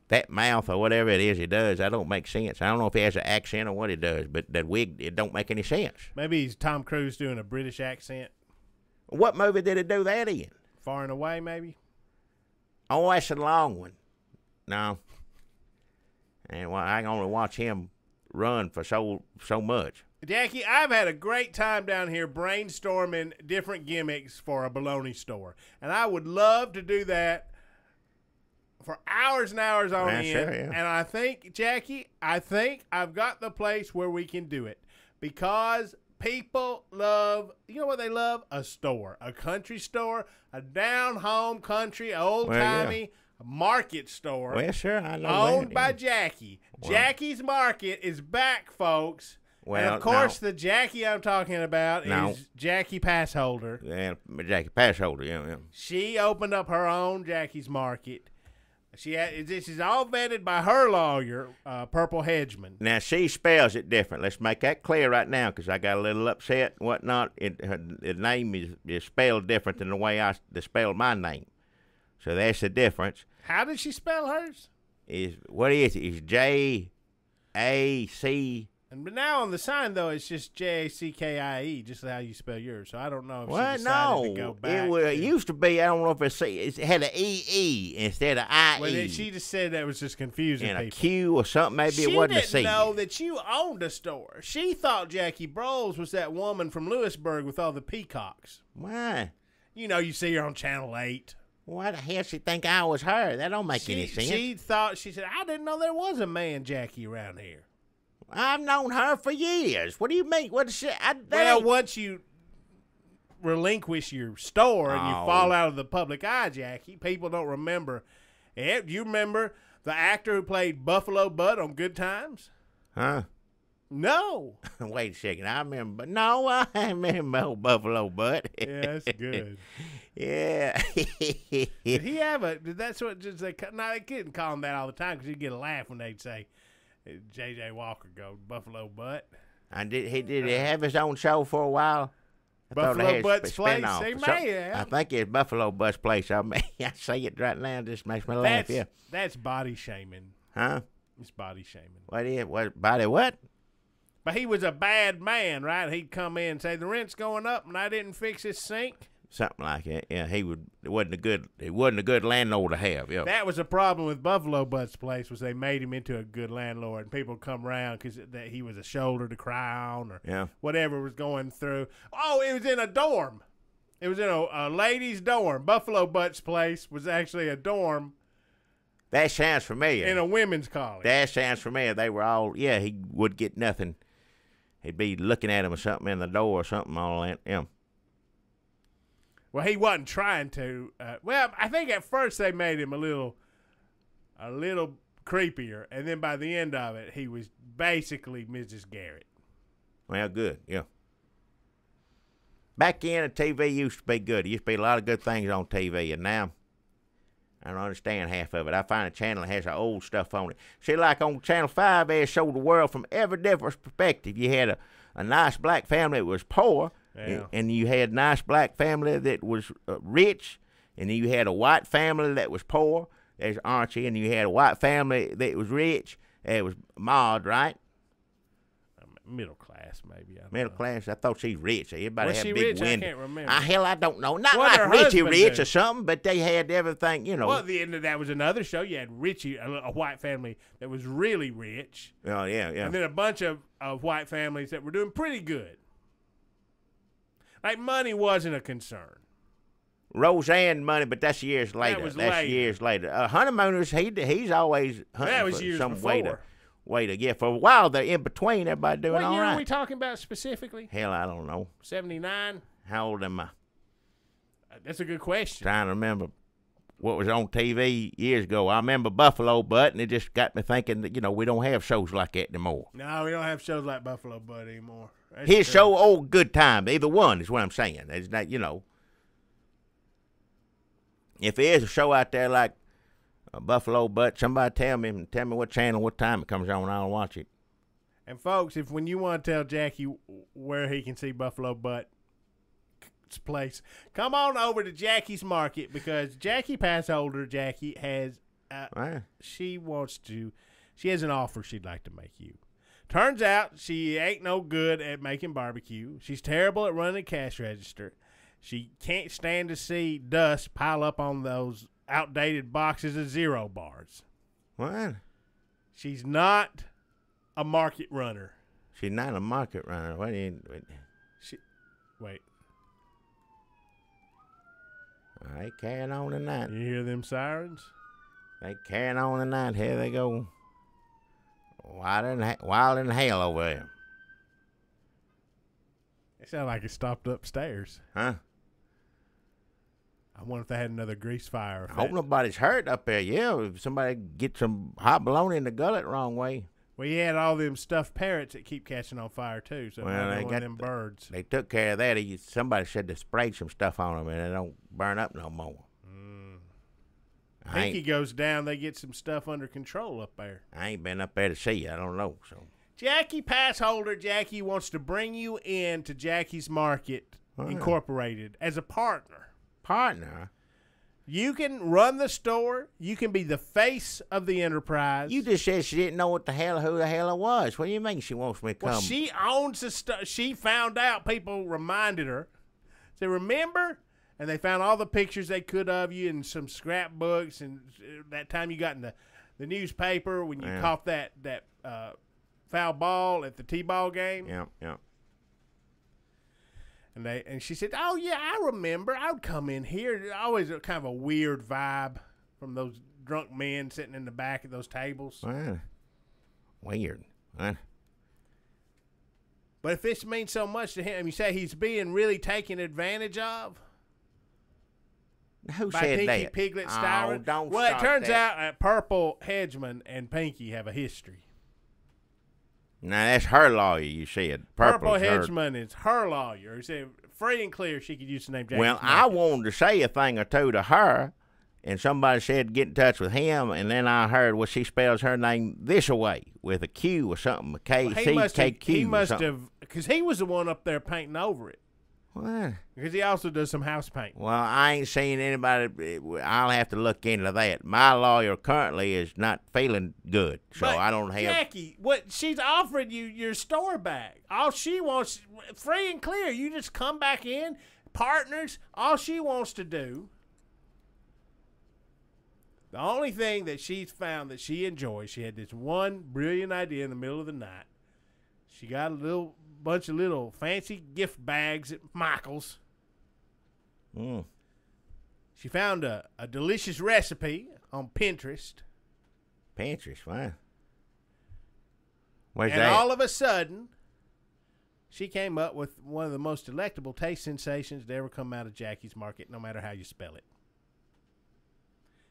that mouth or whatever it is he does, that don't make sense. I don't know if he has an accent or what he does, but that wig, it don't make any sense. Maybe he's Tom Cruise doing a British accent. What movie did he do that in? Far and Away, maybe. Oh, that's a long one. No. And I can only watch him run for so much. Jackie, I've had a great time down here brainstorming different gimmicks for a bologna store. And I would love to do that for hours and hours on end. Sure, yeah. And I think, Jackie, I've got the place where we can do it. Because people love, you know what they love? A store. A country store. A down-home country, old-timey market store. Well, sure, I know owned that, by Jackie. Well, Jackie's Market is back, folks. Well, and of course, the Jackie I'm talking about is Jackie Passholder. Yeah, Jackie Passholder, yeah. She opened up her own Jackie's Market. This is all vetted by her lawyer, Purple Hedgeman. Now, she spells it different. Let's make that clear right now because I got a little upset and whatnot. Her name is spelled different than the way I spelled my name. So that's the difference. How did she spell hers? What is it? It's Jackie. But now on the sign, though, it's just Jackie, just how you spell yours. So I don't know if she decided to go back. It used to be, I don't know if it had an EE instead of IE. Well, she just said that was just confusing and people. And a Q or something, maybe it wasn't a C. She didn't know that you owned a store. She thought Jackie Broles was that woman from Lewisburg with all the peacocks. Why? You see her on Channel 8. Why the hell she think I was her? That don't make any sense. She said, I didn't know there was a man Jackie around here. I've known her for years. What do you mean? Once you relinquish your store and you fall out of the public eye, Jackie, people don't remember. You remember the actor who played Buffalo Bud on Good Times? Huh? No. Wait a second. I remember. No, I remember old Buffalo Butt. Yeah, that's good. Yeah. Did he have a? That's what just they. No, they couldn't call him that all the time because you'd get a laugh when they'd say, "J.J. Walker go Buffalo Butt." And did he have his own show for a while? I thought they Buffalo had Butt's Place. spin-off They or something. may have. I think it's Buffalo Butt's Place. I say it right now. It just makes me laugh. Yeah. That's body shaming. Huh? It's body shaming. What? Body what? But he was a bad man, right? He'd come in and say the rent's going up, and I didn't fix his sink. Something like that. Yeah, he would. It wasn't a good landlord to have. Yeah. That was a problem with Buffalo Butt's Place, was they made him into a good landlord, and people come around because that he was a shoulder to cry on or whatever was going through. Oh, it was in a dorm. It was in a ladies' dorm. Buffalo Butt's Place was actually a dorm. That sounds familiar. In a women's college. That sounds familiar. They were all. Yeah, he would get nothing. He'd be looking at him or something in the door or something. All that. Yeah. Well, he wasn't trying to. Well, I think at first they made him a little creepier, and then by the end of it, he was basically Mrs. Garrett. Well, good, yeah. Back then, the TV used to be good. There used to be a lot of good things on TV, and now I don't understand half of it. I find a channel that has the old stuff on it. See, like on Channel 5, they showed the world from every different perspective. You had a nice black family that was poor. Yeah. And you had a nice black family that was rich, and then you had a white family that was poor. There's Archie, and you had a white family that was rich. It was Maud, right? Middle class, maybe. Middle class. I thought she's rich. Everybody Was had she big rich? windows. I can't remember. Hell, I don't know. Not What like her Richie husband Rich do? or something, but they had everything, you know. Well, that was another show. You had Richie, a white family that was really rich. Oh, yeah. And then a bunch of white families that were doing pretty good. Like, money wasn't a concern. Roseanne money, but that's years later. That was that's later. years later. Honeymooners, he's always hunting That was for years some before. way to get. For a while, they're in between. Everybody doing What all year right. are we talking about specifically? Hell, I don't know. 79? How old am I? That's a good question. Trying to remember what was on TV years ago. I remember Buffalo Butt, and it just got me thinking that, we don't have shows like that anymore. No, we don't have shows like Buffalo Butt anymore. That's His true. show, Old Good Time, either one is what I'm saying. It's not, if there is a show out there like Buffalo Butt, somebody tell me what channel, what time it comes on, I'll watch it. And folks, when you want to tell Jackie where he can see Buffalo Butt's Place, come on over to Jackie's Market, because Jackie Passholder, Jackie has she has an offer she'd like to make you. Turns out she ain't no good at making barbecue. She's terrible at running a cash register. She can't stand to see dust pile up on those outdated boxes of Zero bars. What? She's not a market runner. She's not a market runner. Wait. They carrying on tonight. You hear them sirens? They carrying on tonight. Here they go. Wild in hell over there. It sounded like it stopped upstairs. Huh? I wonder if they had another grease fire. I hope nobody's hurt up there. Yeah, if somebody gets some hot bologna in the gullet wrong way. Well, you had all them stuffed parrots that keep catching on fire, too. So Well, they got them birds. They took care of that. Somebody said they sprayed some stuff on them and they don't burn up no more. Pinky goes down, they get some stuff under control up there. I ain't been up there to see. I don't know. So Jackie Passholder, Jackie wants to bring you in to Jackie's Market Incorporated as a partner. Partner? You can run the store. You can be the face of the enterprise. You just said she didn't know who the hell I was. What do you mean she wants me to come? Well, she owns the stuff. She found out. People reminded her. Say, remember? And they found all the pictures they could of you and some scrapbooks. And that time you got in the newspaper when you caught that foul ball at the T-ball game. Yeah. And she said, "Oh yeah, I remember. I would come in here. Always kind of a weird vibe from those drunk men sitting in the back of those tables." Weird. Huh? But if this means so much to him, you say he's being really taken advantage of. Who by said Pinky that? Piglet Oh, Styron. don't Well, it start turns that. out Purple Hedgeman and Pinky have a history. Now, that's her lawyer, you said. Purple Purple's her. Hedgeman is her lawyer. He said free and clear she could use the name Jackie's Well, Market. I wanted to say a thing or two to her, and somebody said get in touch with him, and then I heard, well, she spells her name this way with a Q or something, a K-C-K-Q He must something. have, because he was the one up there painting over it. What? Because he also does some house painting. Well, I ain't seen anybody. I'll have to look into that. My lawyer currently is not feeling good, so But I don't have. Jackie, what she's offering you your store back. All she wants, free and clear. You just come back in, partners. All she wants to do. The only thing that she's found that she enjoys, she had this one brilliant idea in the middle of the night. She got a bunch of little fancy gift bags at Michael's. Mm. She found a delicious recipe on Pinterest. Pinterest, wow. Where's And that? all of a sudden, she came up with one of the most delectable taste sensations to ever come out of Jackie's Market, no matter how you spell it.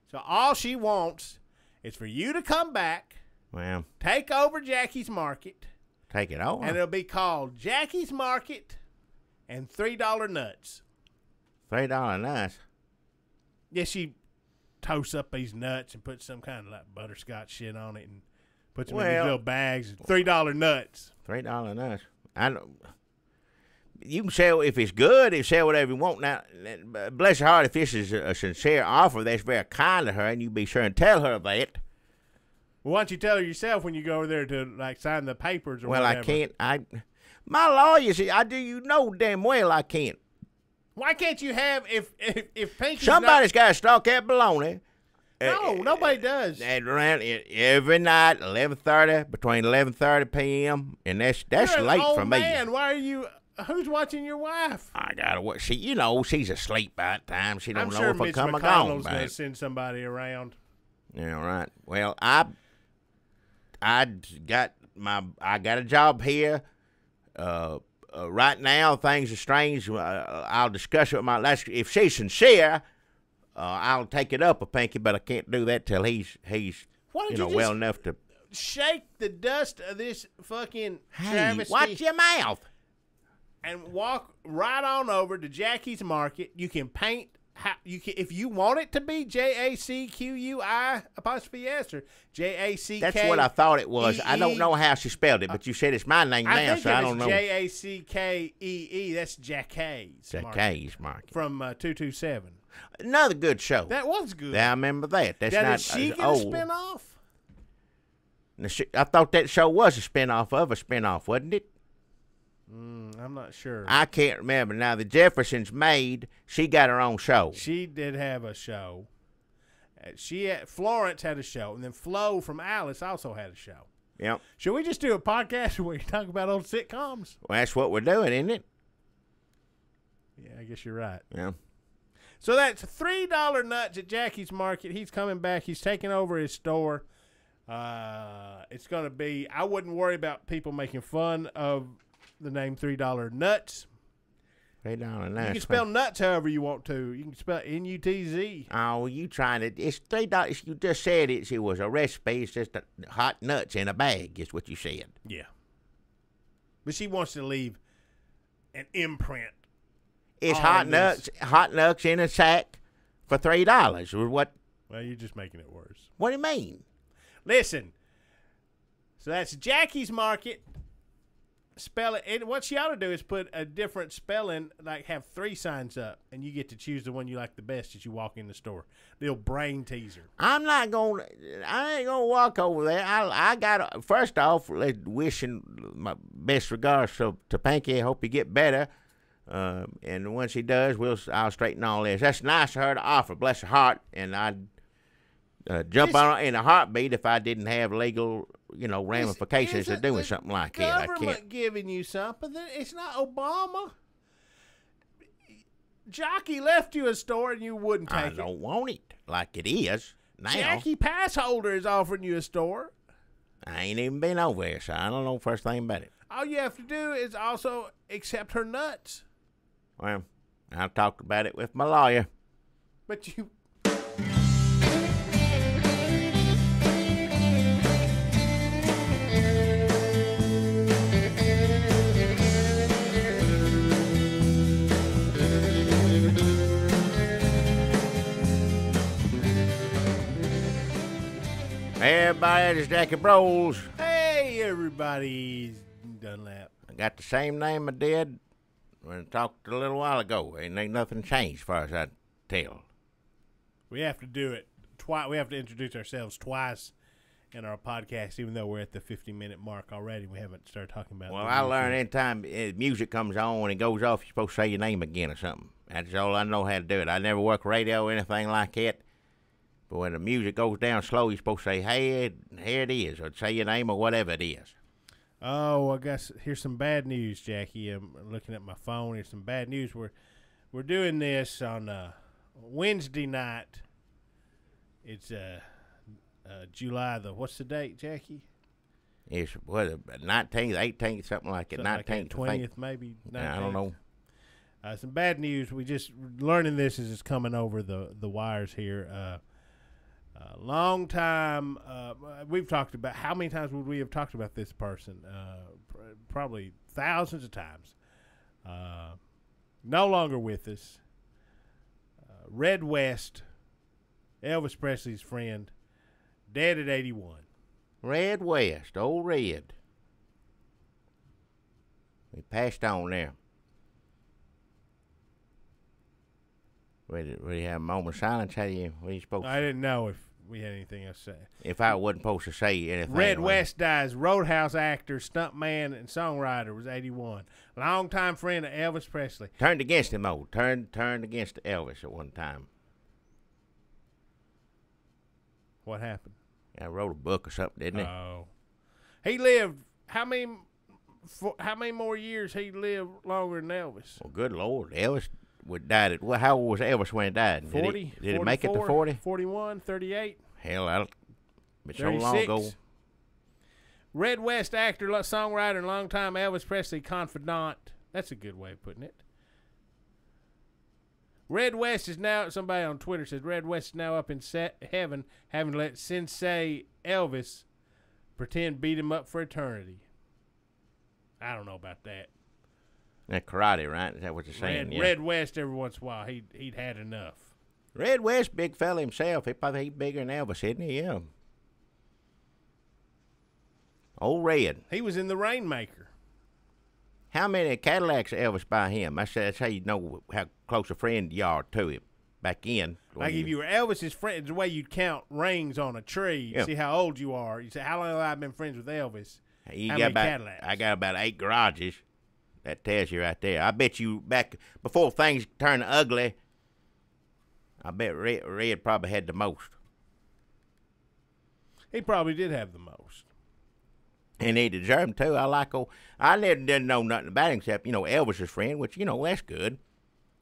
So all she wants is for you to come back, Well, take over Jackie's Market, take it over. and it'll be called Jackie's Market and $3 Nuts. $3 nuts. Yeah, she toasts up these nuts and puts some kind of like butterscotch shit on it and puts them in these Well- little bags. $3 nuts. $3 nuts. I don't. You can sell if it's good. You sell whatever you want. Now, bless her heart, if this is a sincere offer, that's very kind of her, and you be sure and tell her that. Well, why don't you tell her yourself when you go over there to like sign the papers or Well, whatever? I can't. My lawyer said, you know damn well I can't. Why can't you have if Pinky's Somebody's got to stalk that baloney. No, nobody does. Around every night, 11:30, between 11:30 p.m. and that's You're an late old for me. man. Why are you? Who's watching your wife? I gotta work. She's asleep by the time. She don't I'm know sure if I Mitch come or gone. McConnell's gonna Babe. send somebody around. Yeah, right. Well, I got a job here. Right now, things are strange. I'll discuss it with if she's sincere, I'll take it up with Pinky, but I can't do that till he's Why don't you well just enough to. shake the dust of this fucking Hey, travesty watch your mouth. and walk right on over to Jackie's Market. You can paint. If you want it to be JACQUI''S or JACK. That's what I thought it was. I don't know how she spelled it, but you said it's my name I now, think so I if don't it's know. JACKEE. That's Jackie's Market Jackie's Market. from 227. Another good show. That was good. Yeah, I remember that. That's Now, not did she as get a old. spinoff? I thought that show was a spinoff of a spinoff, wasn't it? I'm not sure. I can't remember. Now, the Jeffersons she got her own show. She did have a show. Florence had a show, and then Flo from Alice also had a show. Yep. Should we just do a podcast where we talk about old sitcoms? Well, that's what we're doing, isn't it? Yeah, I guess you're right. Yeah. So that's $3 nuts at Jackie's Market. He's coming back. He's taking over his store. It's going to be, I wouldn't worry about people making fun of the name $3 nuts. $3 nuts. You can spell nuts however you want to. You can spell N-U-T-Z. Oh, you trying to? It's $3. You just said it was a recipe. It's just hot nuts in a bag. Is what you said. Yeah. But she wants to leave an imprint. It's Oh, hot yes. nuts in a sack for $3. Or what? Well, you're just making it worse. What do you mean? Listen. So that's Jackie's Market. Spell it. And what she ought to do is put a different spelling, like have 3 signs up, and you get to choose the one you like the best as you walk in the store. Little brain teaser. I ain't gonna walk over there. I got first off, wishing my best regards to Pinky. I hope you get better. And once he does, I'll straighten all this. That's nice of her to offer. Bless her heart. And I'd jump on it in a heartbeat if I didn't have legal, ramifications to doing something like that. I Government can't. giving you something. It's not Obama. Jockey left you a store and you wouldn't take I it. don't want it like it is now. Jackie Passholder is offering you a store. I ain't even been over there, so I don't know first thing about it. All you have to do is also accept her nuts. Well, I talked about it with my lawyer. But you. Everybody, this is Jackie Bros. Hey, everybody, Dunlap. I got the same name I did when I talked a little while ago. Ain't nothing changed as far as I tell. We have to do it twice. We have to introduce ourselves twice in our podcast, even though we're at the 50-minute mark already. We haven't started talking about. Well, I learned anytime music comes on and goes off, you're supposed to say your name again or something. That's all I know how to do it. I never worked radio or anything like that. But when the music goes down slow, you're supposed to say, hey, here it is, or say your name or whatever it is. Oh, I guess here's some bad news, Jackie. I'm looking at my phone. Here's some bad news. We're doing this on Wednesday night. It's July what's the date, Jackie? It's what, 19th, 18th, something like it. 19th, 20th, maybe. 19th. I don't know. Some bad news. We just learning this as it's coming over the wires here. Long time. We've talked about, how many times would we have talked about this person? Probably thousands of times. No longer with us. Red West, Elvis Presley's friend, dead at 81. Red West, old Red. He passed on there. What do you have a moment of silence? What are you supposed to say? I didn't know if we had anything else to say. If I wasn't supposed to say anything. Red West dies. Roadhouse actor, stuntman, and songwriter, was 81. Longtime friend of Elvis Presley. Turned against him, turned against Elvis at one time. What happened? I wrote a book or something, didn't he? Oh. He lived, how many more years he lived longer than Elvis? Well, good Lord. Elvis died at, well, how old was Elvis when he died? 40? Did he make it to 40? 41, 38. Hell, it's so 36. long ago. Red West actor, songwriter, and longtime Elvis Presley confidant. That's a good way of putting it. Red West is now, somebody on Twitter says, Red West is now up in heaven, having let Sensei Elvis pretend beat him up for eternity. I don't know about that. That karate, right? Is that what you're saying? Yeah. Red West, every once in a while, he'd had enough. Red West, big fella himself. He's bigger than Elvis, isn't he? Yeah. Old Red. He was in The Rainmaker. How many Cadillacs did Elvis buy him? That's how you know how close a friend you are to him. Back in. Like if you were Elvis's friend, it's the way you'd count rings on a tree. Yeah. Yeah. See how old you are. You say, how long have I been friends with Elvis? How many Cadillacs? I got about 8 garages. That tells you right there. I bet you back before things turned ugly, I bet Red probably had the most. He probably did have the most. And he deserved them, too. I never didn't know nothing about him except, Elvis's friend, which, that's good.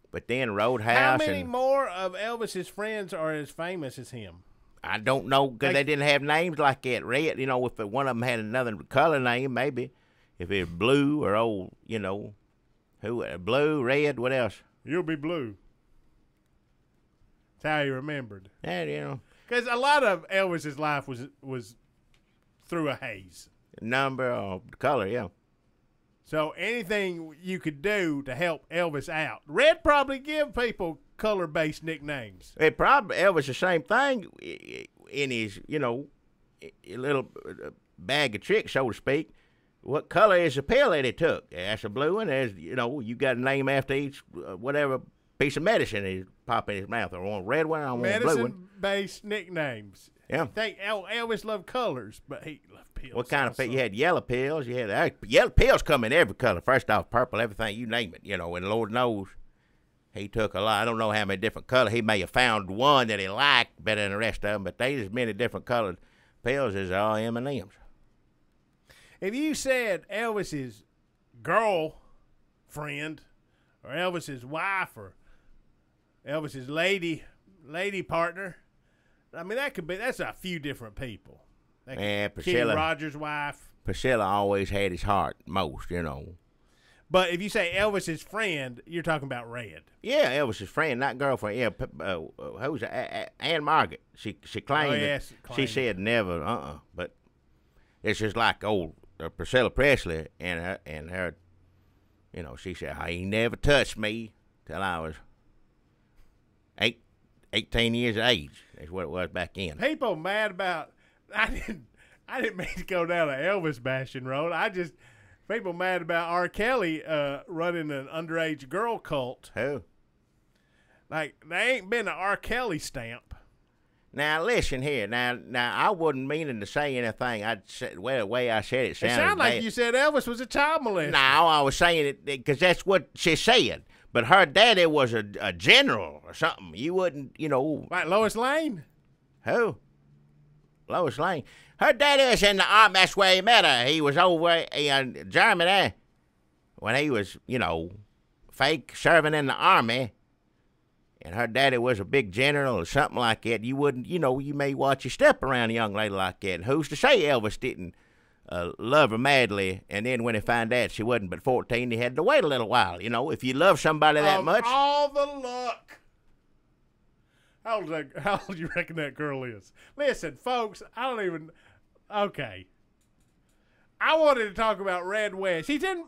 But then Roadhouse. How many more of Elvis's friends are as famous as him? I don't know, because they didn't have names like that. Red, if one of them had another color name, maybe. If it's Blue or Blue, Red, what else? You'll be blue. That's how he remembered. Yeah, Because a lot of Elvis's life was through a haze. number or color, yeah. So anything you could do to help Elvis out. Red probably give people color-based nicknames. It probably Elvis the same thing in his, little bag of tricks, so to speak. What color is the pill that he took? That's a blue one. There's, you got a name after each whatever piece of medicine he pop in his mouth. I want a red one. I want a blue one. Medicine-based nicknames. Yeah. I think Elvis loved colors, but he loved pills. What kind also. of pill? You had yellow pills. You had yellow pills come in every color. First off, purple, everything you name it. And Lord knows he took a lot. I don't know how many different colors. He may have found one that he liked better than the rest of them, but there's as many different colored pills as there are M&Ms. If you said Elvis's girlfriend or Elvis's wife or Elvis's lady partner, I mean, that's a few different people. Yeah, Kenny Priscilla. Rogers' wife. Priscilla always had his heart most, But if you say Elvis's friend, you're talking about Red. Yeah, Elvis's friend, not girlfriend. Yeah, who's Ann Margaret? She claimed. Oh, yes, she said never. But it's just like old Priscilla Presley and her. She said he never touched me till I was 18 years of age. That's what it was back then. People mad about. I didn't mean to go down an Elvis bashing road. People mad about R. Kelly running an underage girl cult. Who? Like, there ain't been an R. Kelly stamp. Now listen here. Now I wasn't meaning to say anything. The way I said it sounded. It sounded like bad. you said Elvis was a child molester. No, I was saying it because that's what she said. But her daddy was a general or something. You wouldn't, Like Lois Lane? Who? Lois Lane. Her daddy was in the army. That's where he met her. He was over in Germany when he was, fake serving in the army. And her daddy was a big general or something like that. You wouldn't, you may watch your step around a young lady like that. And who's to say Elvis didn't love her madly? And then when he found out she wasn't but 14, he had to wait a little while. If you love somebody that much. All the luck. How old do you reckon that girl is? Listen, folks, okay. I wanted to talk about Red West. He didn't.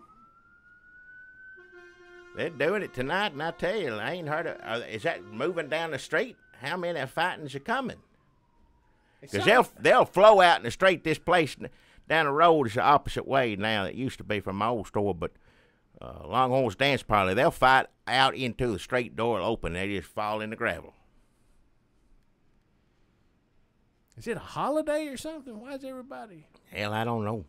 They're doing it tonight, and I tell you, I ain't heard of. Is that moving down the street? How many fightings are coming? Because they'll flow out in the street. This place down the road is the opposite way now. It used to be from my old store, but Longhorn's Dance Parlor, they'll fight out into the street door open. They just fall in the gravel. Is it a holiday or something? Why is everybody? Hell, I don't know.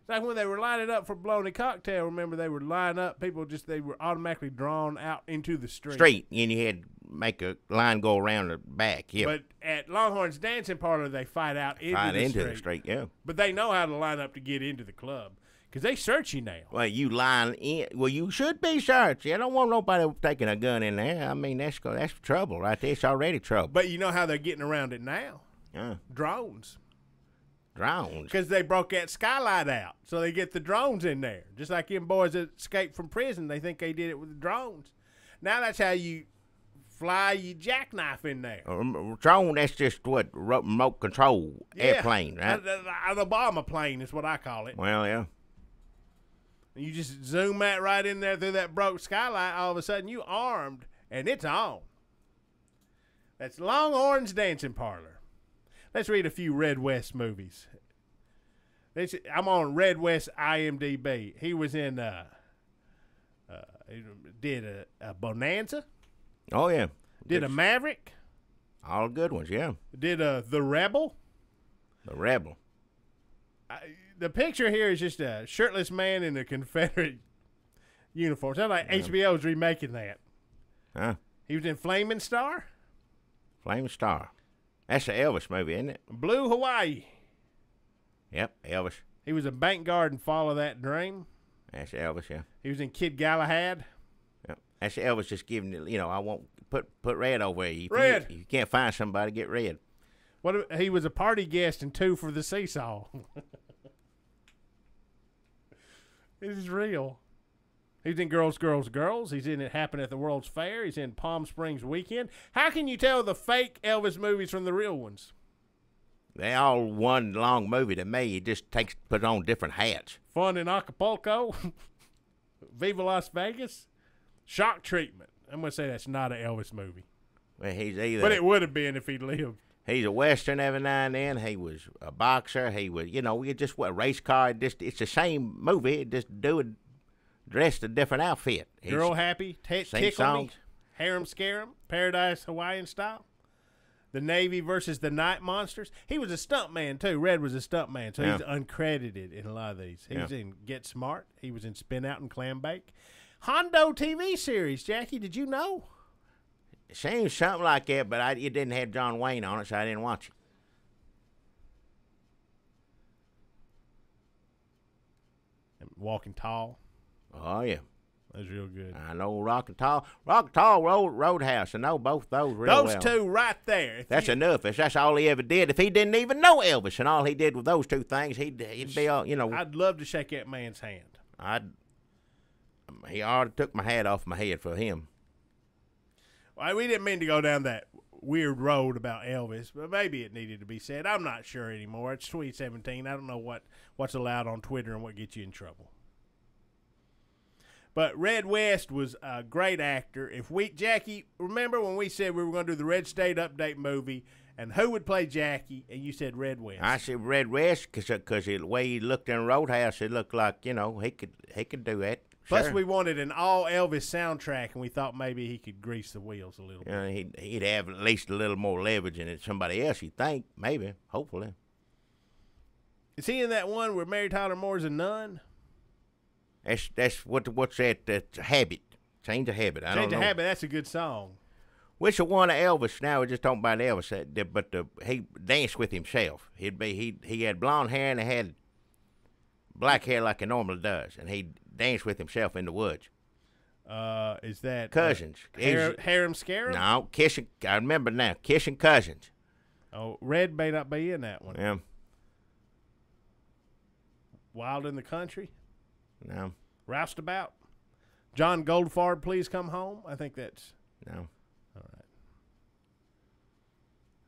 It's like when they were lining up for Bologna Cocktail, remember they were lining up, they were automatically drawn out into the street. And you had to make a line go around the back, yeah. But at Longhorn's Dancing Parlor, they fight out into the street. Yeah. But they know how to line up to get into the club, because they search you now. Well, you line in. Well, you should be searched. I don't want nobody taking a gun in there. I mean, that's trouble right there. It's already trouble. But you know how they're getting around it now? Drones. Because they broke that skylight out, so they get the drones in there. Just like them boys that escaped from prison, they think they did it with the drones. Now that's how you fly your jackknife in there. Drone, that's just what, remote control airplane, right? An Obama plane is what I call it. Well, yeah. You just zoom that right in there through that broke skylight, all of a sudden you armed, and it's on. That's Longhorn's Dancing Parlor. Let's read a few Red West movies. I'm on Red West IMDb. He was in, did a Bonanza. Oh, yeah. Did a Maverick. All good ones, yeah. Did The Rebel. The Rebel. The picture here is just a shirtless man in a Confederate uniform. Sounds like HBO's remaking that. Huh? He was in Flaming Star. Flaming Star. That's an Elvis movie, isn't it? Blue Hawaii. Yep, Elvis. He was a bank guard in Follow That Dream. That's Elvis, yeah. He was in Kid Galahad. Yep. That's Elvis just giving it, I won't put red over you. Red. If you can't find somebody, get red. He was a party guest in Two for the Seesaw. This is real. He's in Girls, Girls, Girls. He's in It Happened at the World's Fair. He's in Palm Springs Weekend. How can you tell the fake Elvis movies from the real ones? They all one long movie to me. It just put on different hats. Fun in Acapulco. Viva Las Vegas. Shock Treatment. I'm going to say that's not an Elvis movie. Well, he's either. But it would have been if he lived. He's a Western every now and then. He was a boxer. He was, just a race car. It's the same movie. Just dressed a different outfit. Girl Happy, Tickle songs. Me, Harem Scarum, Paradise Hawaiian Style, The Navy versus the Night Monsters. He was a stuntman too. Red was a stuntman, so he's uncredited in a lot of these. He was in Get Smart. He was in Spin Out and Clam Bake. Hondo TV series, Jackie, did you know? It seems something like that, but it didn't have John Wayne on it, so I didn't watch it. And Walking Tall. Oh, yeah. That's real good. I know Rockin' Tall Roadhouse. I know both those real well. Those two right there. That's enough. That's all he ever did. If he didn't even know Elvis and all he did with those two things, he'd be all, I'd love to shake that man's hand. He already took my hat off my head for him. Well, we didn't mean to go down that weird road about Elvis, but maybe it needed to be said. I'm not sure anymore. It's 2017. I don't know what's allowed on Twitter and what gets you in trouble. But Red West was a great actor. Jackie, remember when we said we were going to do the Red State Update movie, And who would play Jackie? And you said Red West. I said Red West because the way he looked in Roadhouse, it looked like he could do that. Plus, Sure. we wanted an all Elvis soundtrack, and we thought maybe he could grease the wheels a little bit. He'd have at least a little more leverage than somebody else. You think maybe, hopefully. Is he in that one where Mary Tyler Moore's a nun? That's what's that? That's a habit. Change of habit. I don't know. Change of Habit. That's a good song. Which one of Elvis? Now we're just talking about Elvis. But he danced with himself. He had blonde hair and he had black hair like he normally does, and he danced with himself in the woods. Is that Cousins? Harem Scarum? No, Kissing. I remember now. Kissing Cousins. Oh, Red may not be in that one. Yeah. Wild in the Country? No. Roustabout? John Goldfarb, Please Come Home? I think that's... No. All right.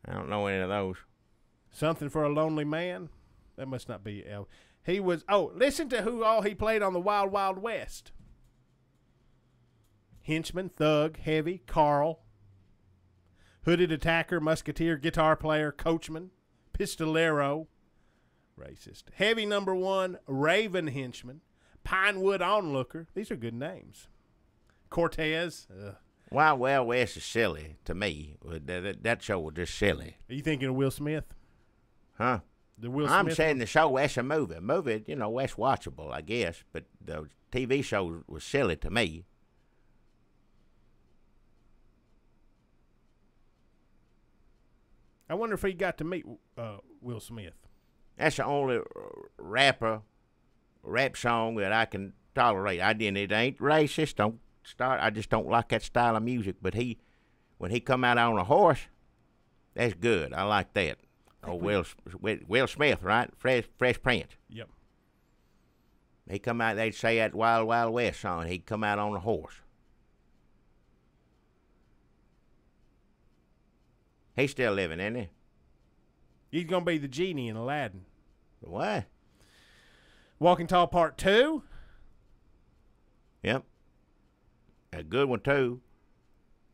I don't know any of those. Something for a Lonely Man? That must not be Elvis. He was... Oh, listen to who all he played on the Wild Wild West. Henchman, Thug, Heavy, Carl, Hooded Attacker, Musketeer, Guitar Player, Coachman, Pistolero, Racist, Heavy Number 1, Raven Henchman, Pinewood Onlooker. These are good names. Cortez. Wild Wild West is silly to me. That show was just silly. Are you thinking of Will Smith? Huh? The Will I'm Smith saying one? the show, that's a movie. Movie, that's watchable, I guess. But the TV show was silly to me. I wonder if he got to meet Will Smith. That's the only rap song that I can tolerate. It ain't racist. Don't start. I just don't like that style of music. But when he come out on a horse, that's good. I like that. Oh, Will Smith, right? Fresh Prince. Yep. He come out. They'd say that Wild Wild West song. He'd come out on a horse. He's still living, isn't he? He's going to be the genie in Aladdin. What? Walking Tall Part 2. Yep. A good one, too.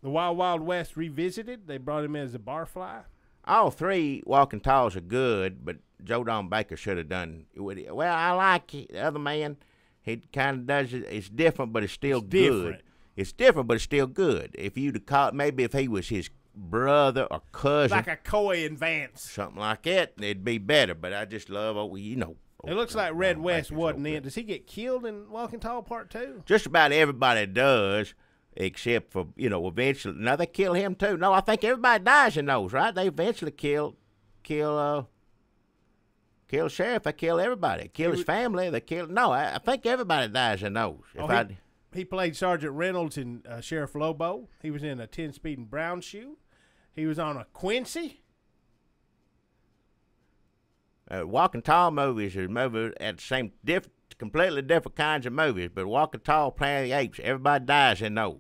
The Wild Wild West Revisited. They brought him in as a barfly. All three Walking Talls are good, but Joe Don Baker should have done it. Well, I like the other man. He kind of does it. It's different, but it's still good. Different. It's different, but it's still good. If you'd have caught, maybe if he was his brother or cousin, Like a Coy and Vance. something like that, it'd be better. But I just love, It looks like Red Don West Baker's wasn't okay. in. Does he get killed in Walking Tall Part 2? Just about everybody does, except for, eventually. Now, they kill him, too. No, I think everybody dies in those, right? They eventually kill the sheriff. They kill everybody. Kill his family. They kill... No, I think everybody dies in those. He played Sergeant Reynolds in Sheriff Lobo. He was in a 10-Speed and Brown Shoe. He was on a Quincy. Walking Tall movies are movies at the same, completely different kinds of movies, but Walking Tall, Planet of the Apes, everybody dies in those.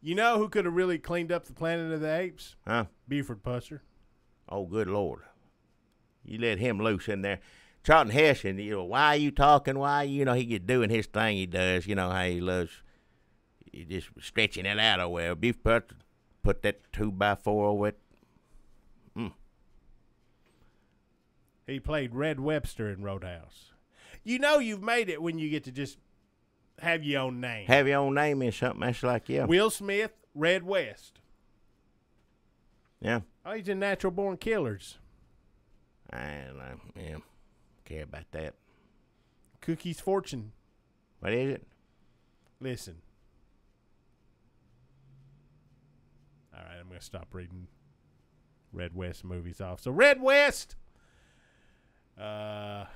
You know who could have really cleaned up the Planet of the Apes? Huh? Buford Pusser. Oh, good Lord. You let him loose in there. Charlton Heston, why are you talking? Why, he gets doing his thing he does. How he loves, just stretching it out over there. Buford Pusser, put that 2x4 over it. He played Red Webster in Roadhouse. You've made it when you get to just have your own name. Have your own name in something that's like, yeah. Will Smith, Red West. Yeah. Oh, he's in Natural Born Killers. I don't care about that. Cookie's Fortune. What is it? Listen. All right, I'm going to stop reading Red West movies off. So, Red West. I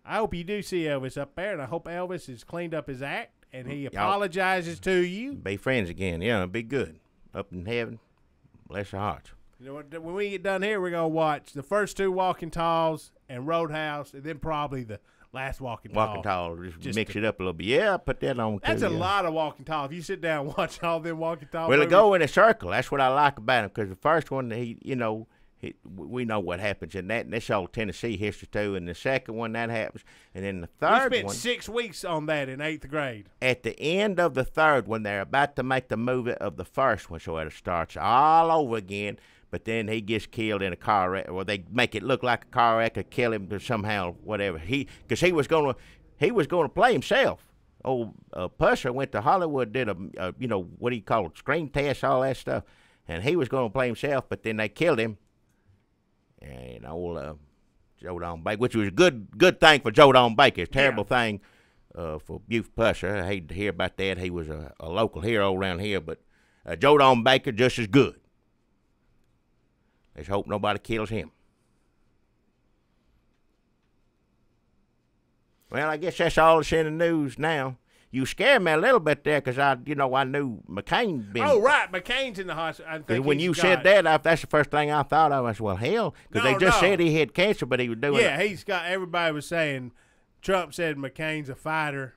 hope you do see Elvis up there, and I hope Elvis has cleaned up his act, and he apologizes to you. Be friends again. Yeah, it'd be good. Up in heaven, bless our hearts. You know what? When we get done here, we're going to watch the first two Walking Talls and Roadhouse, and then probably the last Walking Tall. Walking Tall, just mix it up a little bit. Yeah, put that on. That's too, a lot of Walking Tall. If you sit down and watch all them Walking Tall Well, movies, they go in a circle. That's what I like about him, because the first one, we know what happens in that. And this old Tennessee history, too. And the second one, that happens. And then the We third spent one. 6 weeks on that in 8th grade. At the end of the third one, they're about to make the movie of the first one, so it starts all over again. But then he gets killed in a car wreck, or they make it look like a car wreck or kill him or somehow, whatever. Because he was gonna play himself. Old Pusher went to Hollywood, did a what do you call it, screen test, all that stuff, and he was gonna play himself. But then they killed him. And old Joe Don Baker, which was a good thing for Joe Don Baker. It's a terrible thing for Buford Pusher. I hate to hear about that. He was a local hero around here, but Joe Don Baker just as good. Let's hope nobody kills him. Well, I guess that's all that's in the news now. You scared me a little bit there because I knew McCain been. Oh, right. McCain's in the hospital. When you said that, that's the first thing I thought of. I said, well, hell, because they just said he had cancer, but he was doing Yeah, everybody was saying, Trump said McCain's a fighter.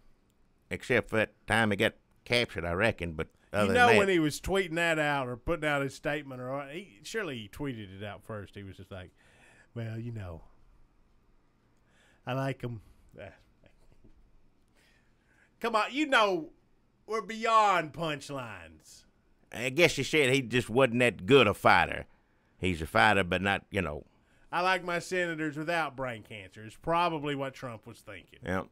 Except for that time he got captured, I reckon, but other than that, when he was tweeting that out or putting out his statement, surely he tweeted it out first. He was just like, well, I like him. Come on, we're beyond punchlines. I guess he said he just wasn't that good a fighter. He's a fighter, but not, I like my senators without brain cancer. Is probably what Trump was thinking. Yeah.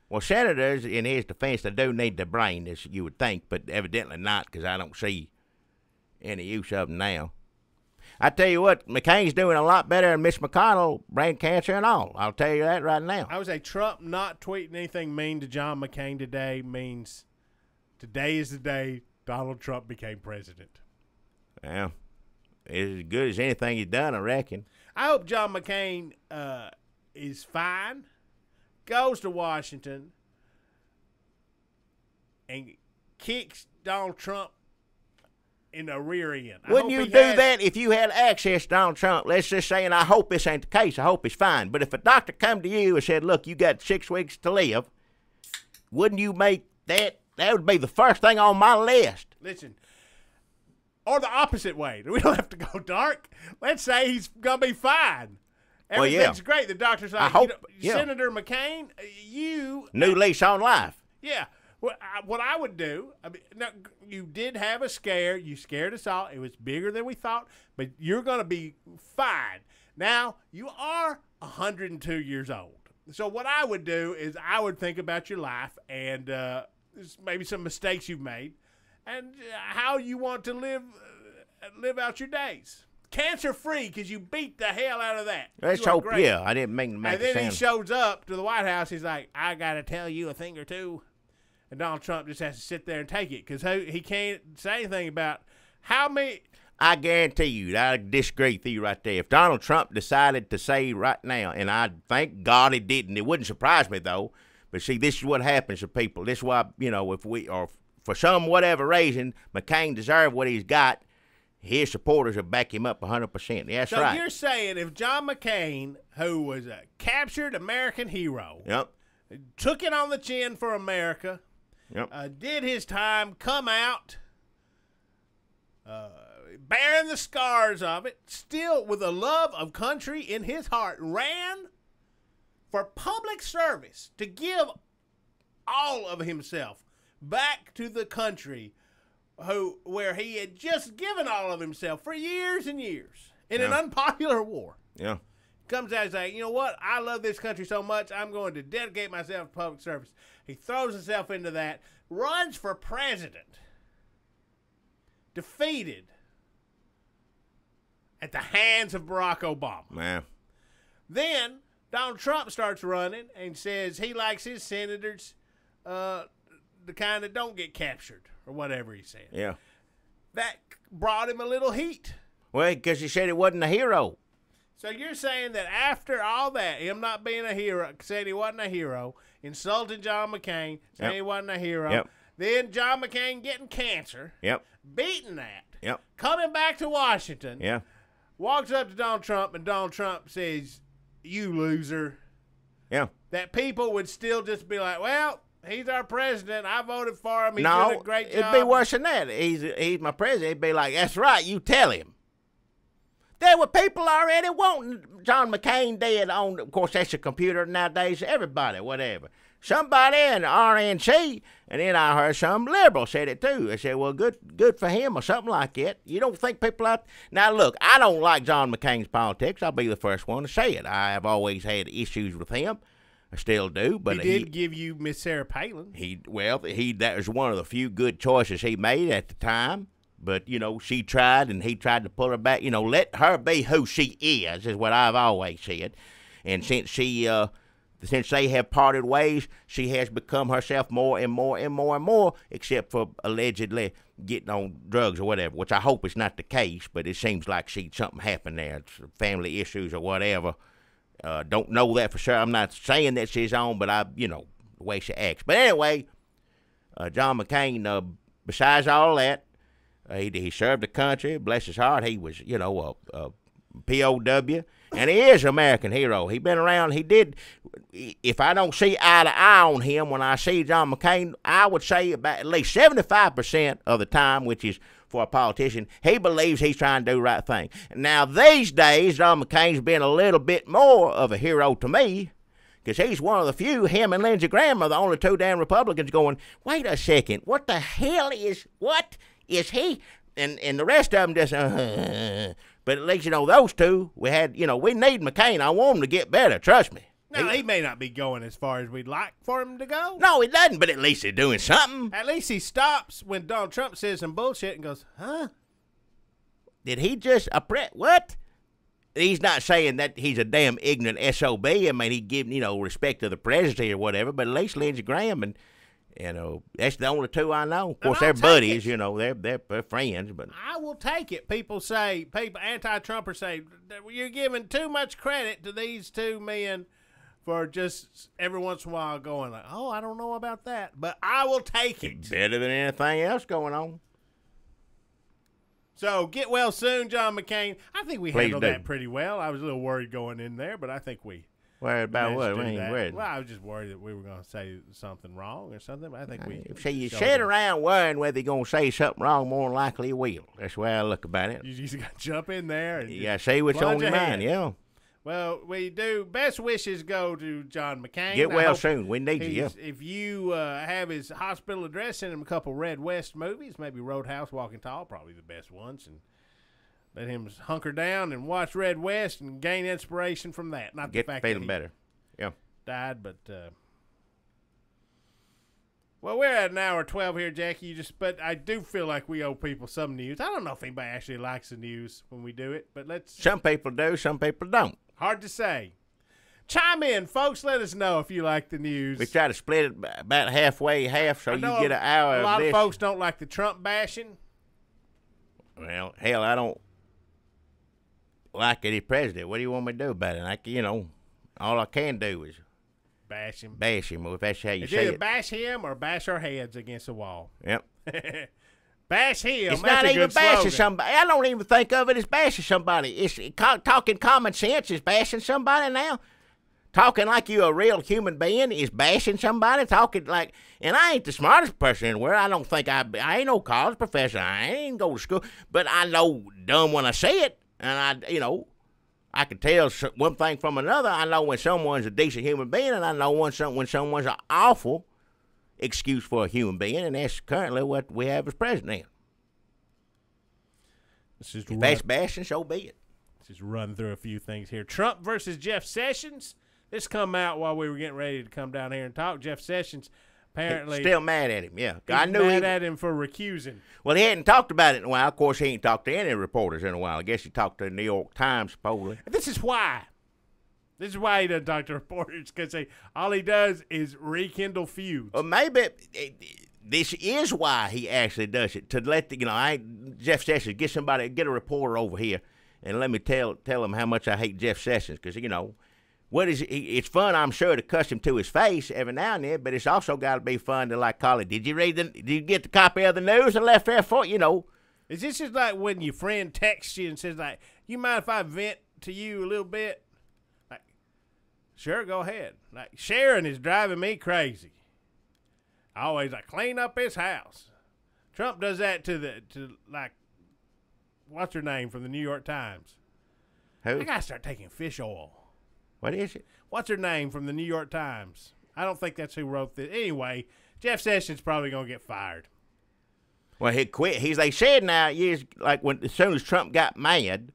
Well, senators, in his defense, they do need the brain, as you would think, but evidently not, because I don't see any use of them now. I tell you what, McCain's doing a lot better than Mitch McConnell, brain cancer and all. I'll tell you that right now. I would say Trump not tweeting anything mean to John McCain today means today is the day Donald Trump became president. Well, it's as good as anything he's done, I reckon. I hope John McCain is fine, goes to Washington, and kicks Donald Trump in the rear end. Wouldn't you do that if you had access to Donald Trump? Let's just say, and I hope this ain't the case, I hope he's fine. But if a doctor come to you and said, look, you got 6 weeks to live, wouldn't you make that? That would be the first thing on my list. Listen, or the opposite way. We don't have to go dark. Let's say he's going to be fine. Everything's great. The doctor's like, Senator McCain, new lease on life. Yeah. What I would do, now, you did have a scare. You scared us all. It was bigger than we thought, but you're going to be fine. Now, you are 102 years old. So what I would do is I would think about your life and maybe some mistakes you've made and how you want to live out your days. Cancer-free, because you beat the hell out of that. Let's hope, yeah. I didn't mean to make it sound. And then he shows up to the White House. He's like, I got to tell you a thing or two. And Donald Trump just has to sit there and take it because he can't say anything about how many. I guarantee you, I disagree with you right there. If Donald Trump decided to say right now, and I thank God he didn't, it wouldn't surprise me though. But see, this is what happens to people. This is why, if we, or for some whatever reason, McCain deserved what he's got, his supporters will back him up 100%. That's right. So you're saying if John McCain, who was a captured American hero, took it on the chin for America, did his time, come out, bearing the scars of it, still with a love of country in his heart, ran for public service to give all of himself back to the country where he had just given all of himself for years and years in an unpopular war. Yeah. Comes out and says, you know what? I love this country so much, I'm going to dedicate myself to public service. He throws himself into that, runs for president, defeated at the hands of Barack Obama. Man. Then Donald Trump starts running and says he likes his senators, the kind that don't get captured or whatever he said. Yeah. That brought him a little heat. Well, because he said he wasn't a hero. So you're saying that after all that, him not being a hero, saying he wasn't a hero, insulting John McCain, saying he wasn't a hero, then John McCain getting cancer, beating that, coming back to Washington, walks up to Donald Trump, and Donald Trump says, you loser. Yeah. That people would still just be like, well, he's our president. I voted for him. He did a great job. It'd be worse than that. He's my president. It'd be like, that's right, you tell him. There were people already wanting John McCain dead on, of course, that's a computer nowadays, everybody, whatever. Somebody in the RNC, and then I heard some liberal said it too. They said, well, good for him or something like that. You don't think people out... Now, look, I don't like John McCain's politics. I'll be the first one to say it. I have always had issues with him. I still do, but he did give you Miss Sarah Palin. That was one of the few good choices he made at the time. But, she tried, and he tried to pull her back. Let her be who she is what I've always said. And since they have parted ways, she has become herself more and more and more and more, except for allegedly getting on drugs or whatever, which I hope is not the case, but it seems like something happened there, family issues or whatever. Don't know that for sure. I'm not saying that she's on, but the way she acts. But anyway, John McCain, besides all that, he served the country, bless his heart. He was, a POW, and he is an American hero. He been around. He did. If I don't see eye to eye on him when I see John McCain, I would say about at least 75% of the time, which is for a politician, he believes he's trying to do the right thing. Now, these days, John McCain's been a little bit more of a hero to me, because he's one of the few, him and Lindsey Graham are the only two damn Republicans going, wait a second, what the hell is he? And the rest of them just, but at least, those two, we need McCain. I want him to get better, trust me. No, he may not be going as far as we'd like for him to go. No, he doesn't, but at least he's doing something. At least he stops when Donald Trump says some bullshit and goes, huh? Did he just, what? He's not saying that he's a damn ignorant SOB. I mean, he give, respect to the presidency or whatever, but at least Lindsey Graham and, that's the only two I know. Of course, they're buddies, they're friends. But I will take it. People anti-Trumpers say, you're giving too much credit to these two men for just every once in a while going like, oh, I don't know about that. But I will take it. Better than anything else going on. So, get well soon, John McCain. I think we handled that pretty well. I was a little worried going in there, but I think we... Worried about what? Well, I was just worried that we were going to say something wrong or something, but I think we... See, you sit around worrying whether you're going to say something wrong, more than likely you will. That's the way I look about it. You just got to jump in there. And you got to see what's on your mind, yeah. Well, we do. Best wishes go to John McCain. Get well soon. We need you, yeah. If you have his hospital address, send him a couple Red West movies, maybe Roadhouse, Walking Tall, probably the best ones, and let him hunker down and watch Red West and gain inspiration from that. Not the fact feeling that he better. Yeah. Died, but well, we're at an hour 12 here, Jackie. But I do feel like we owe people some news. I don't know if anybody actually likes the news when we do it, but let's. Some people do, some people don't. Hard to say. Chime in, folks. Let us know if you like the news. We try to split it about halfway, so you get an hour of this. A lot of folks don't like the Trump bashing. Well, hell, I don't like any president. What do you want me to do about it? All I can do is bash him. Bash him, if that's how you it's say either it. Bash him or bash our heads against the wall. Yep. Bash him. It's That's not even bashing slogan. somebody. I don't even think of it as bashing somebody. It's talking common sense is bashing somebody now. Talking like you a real human being is bashing somebody. Talking like, and I ain't the smartest person in the world. I don't think I ain't no college professor. I ain't go to school, but I know dumb when I say it, and I can tell one thing from another. I know when someone's a decent human being, and I know when someone's an awful excuse for a human being, and that's currently what we have as president. If that's bashing, so be it. Let's just run through a few things here. Trump versus Jeff Sessions. This come out while we were getting ready to come down here and talk. Jeff Sessions apparently still mad at him. Yeah, I knew mad at him for recusing. Well, he hadn't talked about it in a while. Of course, he ain't talked to any reporters in a while. I guess he talked to the New York Times, supposedly. This is why. This is why he doesn't talk to reporters, because all he does is rekindle feuds. Well, maybe this is why he actually does it, to let Jeff Sessions, get a reporter over here, and let me tell him how much I hate Jeff Sessions, because what is it? It's fun, I'm sure, to cuss him to his face every now and then, but it's also got to be fun to call it. Did you get the copy of the news and left there for Is this just like when your friend texts you and says you mind if I vent to you a little bit? Sure, go ahead. Sharon is driving me crazy. I always clean up his house. Trump does that to what's her name from the New York Times? Who? I gotta start taking fish oil. What is it? What's her name from the New York Times? I don't think that's who wrote this. Anyway, Jeff Sessions probably gonna get fired. Well, he quit. They said now years like as soon as Trump got mad,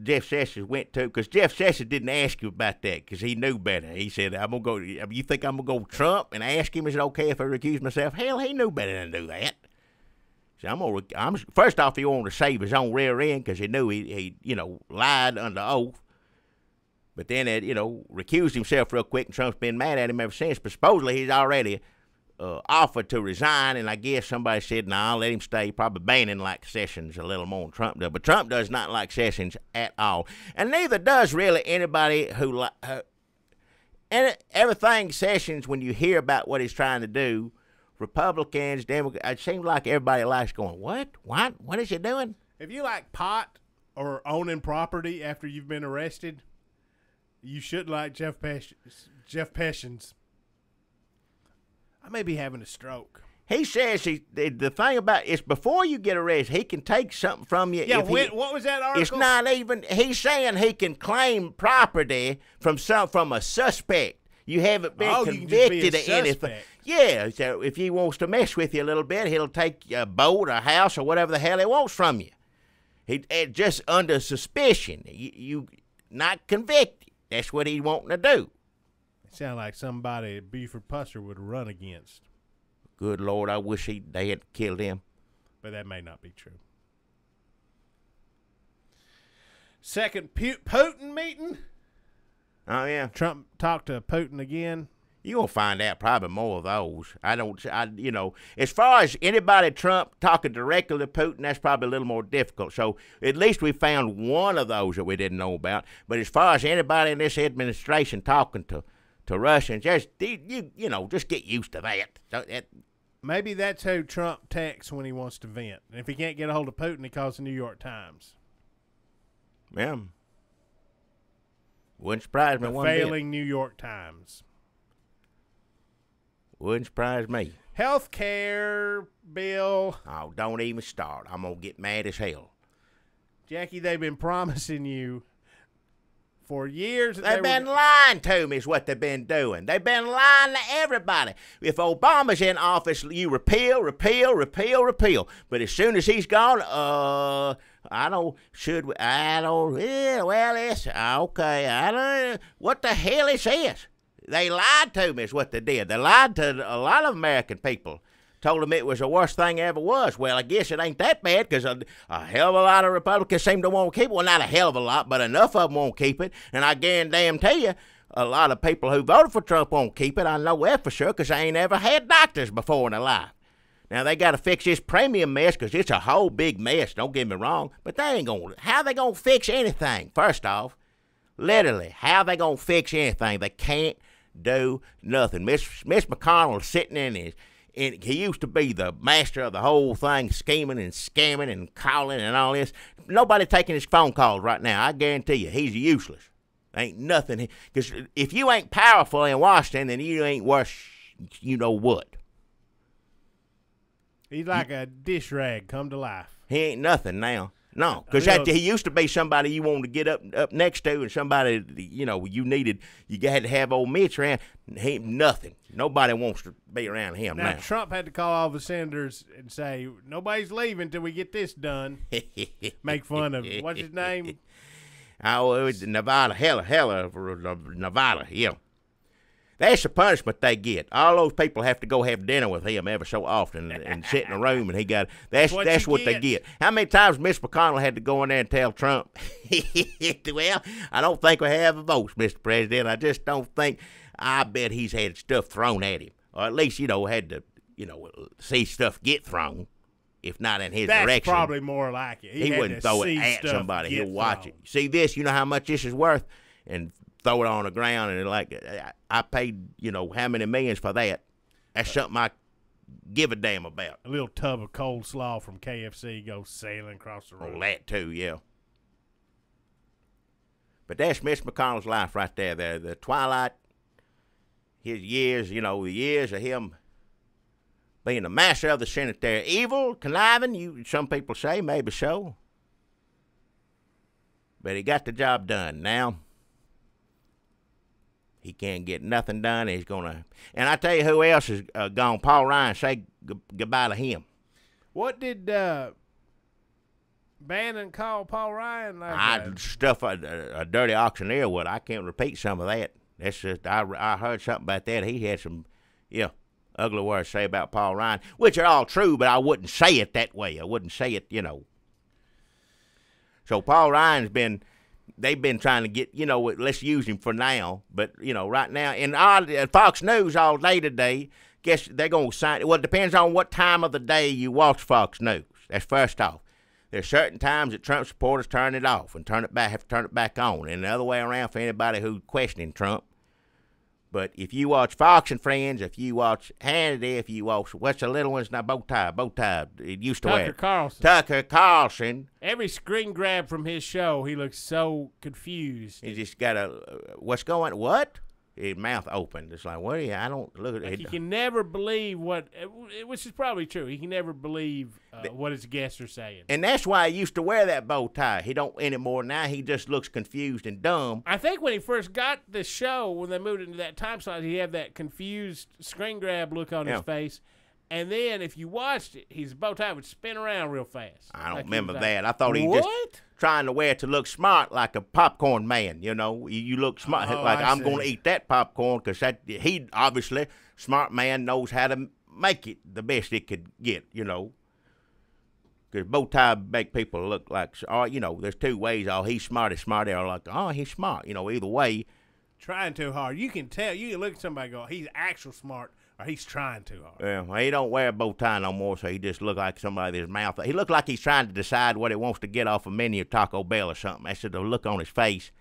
Jeff Sessions went to because Jeff Sessions didn't ask you about that because he knew better. He said, "I'm gonna go. You think I'm gonna go to Trump and ask him is it okay if I recuse myself?" Hell, he knew better than to do that. So I'm first off he wanted to save his own rear end because he knew he lied under oath. But then recused himself real quick, and Trump's been mad at him ever since. But supposedly he's already offered to resign, and I guess somebody said, "Nah, let him stay." Probably Bannon likes Sessions a little more than Trump does, but Trump does not like Sessions at all, and neither does really anybody who and everything Sessions. When you hear about what he's trying to do, Republicans, Democrats, it seems like everybody likes going, "What? What is he doing?" If you like pot or owning property after you've been arrested, you should like Jeff Sessions. I may be having a stroke. He says the thing about it's before you get arrested, he can take something from you. Yeah, what was that article? It's not even. He's saying he can claim property from a suspect. You haven't been convicted of anything. Yeah, so if he wants to mess with you a little bit, he'll take a boat, a house, or whatever the hell he wants from you. He just under suspicion. You not convicted. That's what he's wanting to do. Sound like somebody Buford Pusser would run against. Good Lord, I wish they had killed him. But that may not be true. Second Putin meeting. Oh yeah, Trump talked to Putin again. You're gonna find out probably more of those. As far as anybody Trump talking directly to Putin, that's probably a little more difficult. So at least we found one of those that we didn't know about. But as far as anybody in this administration talking to Russians, just just get used to that. Maybe that's who Trump texts when he wants to vent. And if he can't get a hold of Putin, he calls the New York Times. Yeah. Wouldn't surprise me. The failing New York Times. Wouldn't surprise me. Health care bill. Oh, don't even start. I'm going to get mad as hell. Jackie, they've been promising you for years. They've been lying to me is what they've been doing. They've been lying to everybody. If Obama's in office, you repeal. But as soon as he's gone, it's okay. I don't, what the hell is this? They lied to me is what they did. They lied to a lot of American people. Told them it was the worst thing ever was. Well, I guess it ain't that bad because a hell of a lot of Republicans seem to want to keep it. Well, not a hell of a lot, but enough of them won't keep it. And I guarantee you, a lot of people who voted for Trump won't keep it. I know that for sure because they ain't ever had doctors before in their life. Now, they got to fix this premium mess because it's a whole big mess. Don't get me wrong. But they ain't going to. How they going to fix anything, first off? Literally, how they going to fix anything? They can't do nothing. Miss McConnell sitting in his. And he used to be the master of the whole thing, scheming and scamming and calling and all this. Nobody taking his phone calls right now. I guarantee you, he's useless. Ain't nothing. Because if you ain't powerful in Washington, then you ain't worth you know what. He's like a dish rag come to life. He ain't nothing now. No, because he used to be somebody you wanted to get up next to, and somebody you had to have old Mitch around. He ain't nothing. Nobody wants to be around him now. Trump had to call all the senators and say nobody's leaving until we get this done. Make fun of what's his name? Oh, it was Nevada, Nevada, yeah. That's the punishment they get. All those people have to go have dinner with him ever so often and sit in a room, and he got that's what they get. How many times Miss McConnell had to go in there and tell Trump, well, I don't think we have a vote, Mr. President. I just don't think. I bet he's had stuff thrown at him, or at least had to see stuff get thrown, if not in his direction. That's probably more like it. He wouldn't throw it at somebody. He'll watch it. See this? You know how much this is worth, and throw it on the ground, and I paid how many millions for that. That's something I give a damn about. A little tub of coleslaw from KFC goes sailing across the road. Oh, that too, yeah. But that's Mitch McConnell's life right there. The twilight, his years, the years of him being the master of the Senate there. Evil, conniving, some people say, maybe so. but he got the job done. Now he can't get nothing done. He's gonna. And I tell you who else is gone. Paul Ryan. Say goodbye to him. What did Bannon call Paul Ryan? Stuff a dirty auctioneer would. I can't repeat some of that. That's just I heard something about that. He had some ugly words to say about Paul Ryan, which are all true, but I wouldn't say it that way. I wouldn't say it, So Paul Ryan's they've been trying to get, let's use him for now. But, right now, and Fox News all day today, guess they're going to sign. Well, it depends on what time of the day you watch Fox News. That's first off. There's certain times that Trump supporters have to turn it back on. And the other way around for anybody who's questioning Trump. But if you watch Fox and Friends, if you watch Hannity, if you watch, what's the little one's now, Bowtie, it used to wear. Tucker Carlson. Every screen grab from his show, he looks so confused. He just got what? His mouth open. It's like, what? I don't look at it. He can never believe which is probably true. He can never believe what his guests are saying. And that's why he used to wear that bow tie. He don't anymore now. He just looks confused and dumb. I think when he first got the show, when they moved into that time slot, he had that confused screen grab look on his face. And then if you watched it, his bow tie would spin around real fast. I don't remember that. I thought he just trying to wear it to look smart like a popcorn man, You look smart. I'm going to eat that popcorn because he obviously, smart man, knows how to make it the best it could get, Because bow tie make people look like, there's two ways. Oh, he's smart, or like, oh, he's smart. Either way. Trying too hard. You can tell. You can look at somebody and go, he's actual smart. Or he's trying too hard. Yeah, well, he don't wear a bow tie no more, so he just look like somebody with his mouth. He look like he's trying to decide what he wants to get off a menu of Taco Bell or something. That's the look on his face.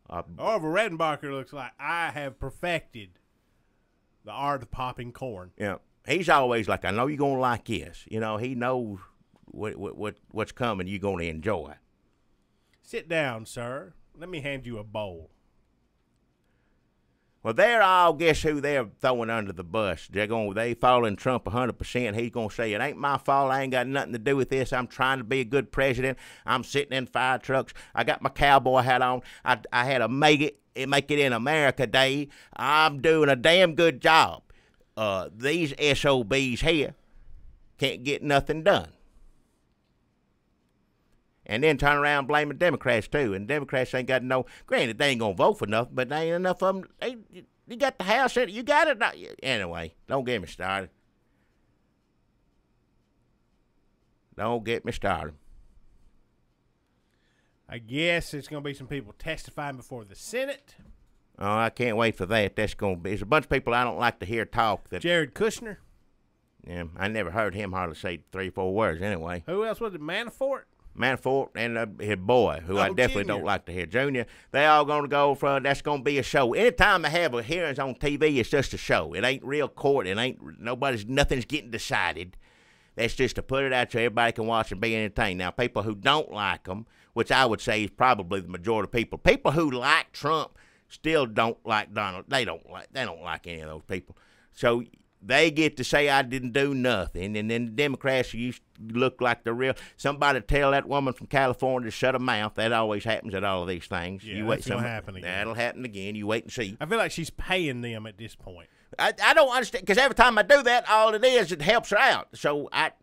Orville Redenbacher looks like, I have perfected the art of popping corn. Yeah, he's always like, I know you're gonna like this. He knows what's coming. You're gonna enjoy. Sit down, sir. Let me hand you a bowl. Well, guess who they're throwing under the bus? They following Trump 100%. He's going to say, it ain't my fault. I ain't got nothing to do with this. I'm trying to be a good president. I'm sitting in fire trucks. I got my cowboy hat on. I had a make it in America day. I'm doing a damn good job. These SOBs here can't get nothing done. And then turn around and blame the Democrats, too. And Democrats ain't got granted, they ain't going to vote for nothing, but there ain't enough of them. You got the House, you got it. Anyway, don't get me started. Don't get me started. I guess there's going to be some people testifying before the Senate. Oh, I can't wait for that. There's a bunch of people I don't like to hear talk. Jared Kushner. Yeah, I never heard him hardly say 3 or 4 words anyway. Who else was it? Manafort and his boy, who I definitely don't like to hear. Junior, they all going to go for, that's going to be a show. Anytime they have hearings on TV, it's just a show. It ain't real court. Nothing's getting decided. That's just to put it out so everybody can watch and be entertained. Now, people who don't like them, which I would say is probably the majority of people who like Trump still don't like Donald. They don't like any of those people. So they get to say I didn't do nothing, and then the Democrats look like the real. Somebody tell that woman from California to shut her mouth. That always happens at all of these things. Yeah, that's going to happen again. That'll happen again. You wait and see. I feel like she's paying them at this point. I don't understand, because every time I do that, all it is, it helps her out. So it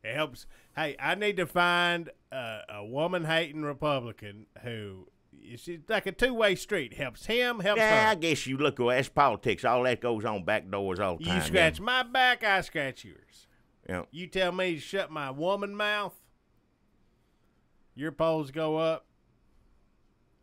helps. Hey, I need to find a woman-hating Republican who. It's like a two-way street. Helps him, helps her. Yeah, I guess you look, that's politics. All that goes on back doors all the time. You scratch my back, I scratch yours. Yeah. You tell me to shut my woman mouth, your polls go up,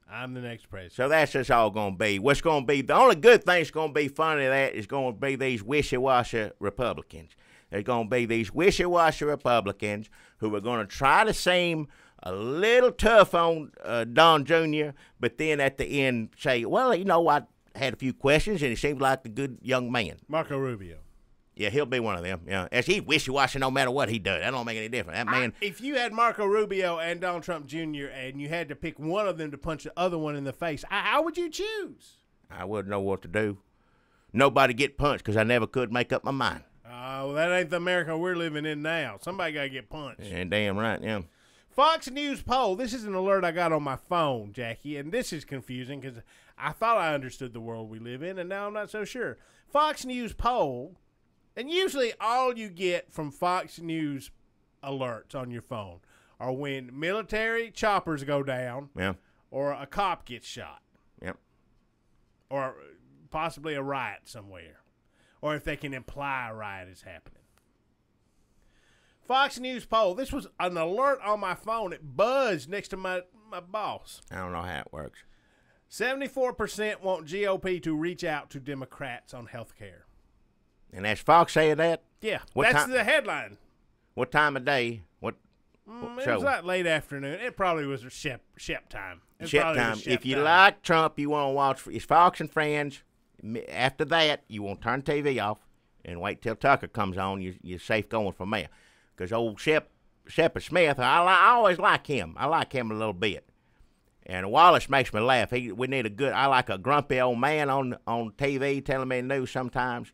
I'm the next president. So that's just all going to be. What's going to be, the only good thing that's going to be funny of that is going to be these wishy-washy Republicans. There's going to be these wishy-washy Republicans who are going to try to seem a little tough on Don Jr., but then at the end say, well, I had a few questions, and he seems like a good young man. Marco Rubio. Yeah, he'll be one of them. Yeah, as he wishy-washy no matter what he does. That don't make any difference. That man. If you had Marco Rubio and Donald Trump Jr. and you had to pick one of them to punch the other one in the face, how would you choose? I wouldn't know what to do. Nobody get punched because I never could make up my mind. Oh, well, that ain't the America we're living in now. Somebody got to get punched. And damn right, yeah. Fox News poll. This is an alert I got on my phone, Jackie, and this is confusing because I thought I understood the world we live in, and now I'm not so sure. Fox News poll, and usually all you get from Fox News alerts on your phone are when military choppers go down, or a cop gets shot, or possibly a riot somewhere, or if they can imply a riot is happening. Fox News poll. This was an alert on my phone. It buzzed next to my boss. I don't know how it works. 74% want GOP to reach out to Democrats on health care. And that's Fox saying that? Yeah, that's the headline. What time of day? What it show? was like late afternoon. It probably was Shep time. Shep time. If you like Trump, you want to watch it's Fox and Friends. After that, you want to turn the TV off and wait till Tucker comes on. You're safe going from there. Because old Shepard Smith, I always like him. I like him a little bit. And Wallace makes me laugh. We need I like a grumpy old man on TV telling me the news sometimes.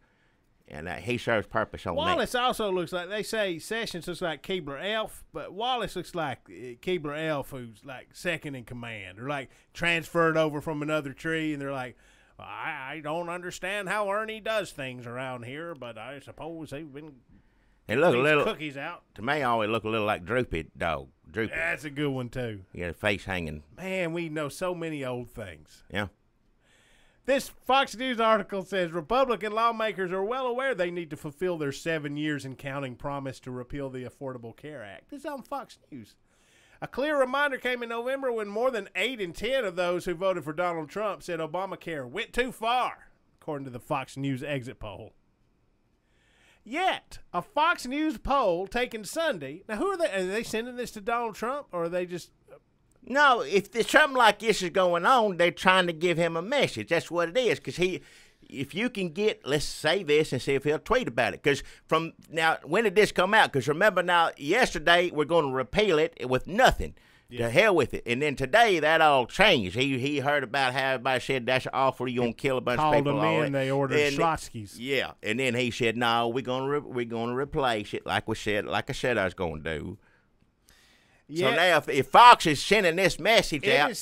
And he serves purpose on Wallace also looks like, they say Sessions looks like Keebler Elf, but Wallace looks like Keebler Elf, who's like second in command, or like transferred over from another tree, and they're like, I don't understand how Ernie does things around here, but I suppose they've been look a little cookies out. To me, I always look a little like Droopy Dog. Droopy. That's a good one too. Yeah, face hanging. Man, we know so many old things. Yeah. This Fox News article says Republican lawmakers are well aware they need to fulfill their 7 years and counting promise to repeal the Affordable Care Act. This is on Fox News. A clear reminder came in November when more than 8 in 10 of those who voted for Donald Trump said Obamacare went too far, according to the Fox News exit poll. Yet, a Fox News poll taken Sunday. Now, who are they? Are they sending this to Donald Trump, or are they just... No, if there's something like this is going on, they're trying to give him a message. That's what it is. Because if you can get, let's say this and see if he'll tweet about it. Because from now, when did this come out? Because remember now, yesterday we're going to repeal it with nothing. Yeah. To hell with it. And then today that all changed. He heard about how everybody said that's awful. You're gonna kill a bunch of people. Called them in. They ordered Schlotzky's. Yeah, and then he said, "No, we're gonna replace it like I said I was gonna do." Yeah. So now, if Fox is sending this message out,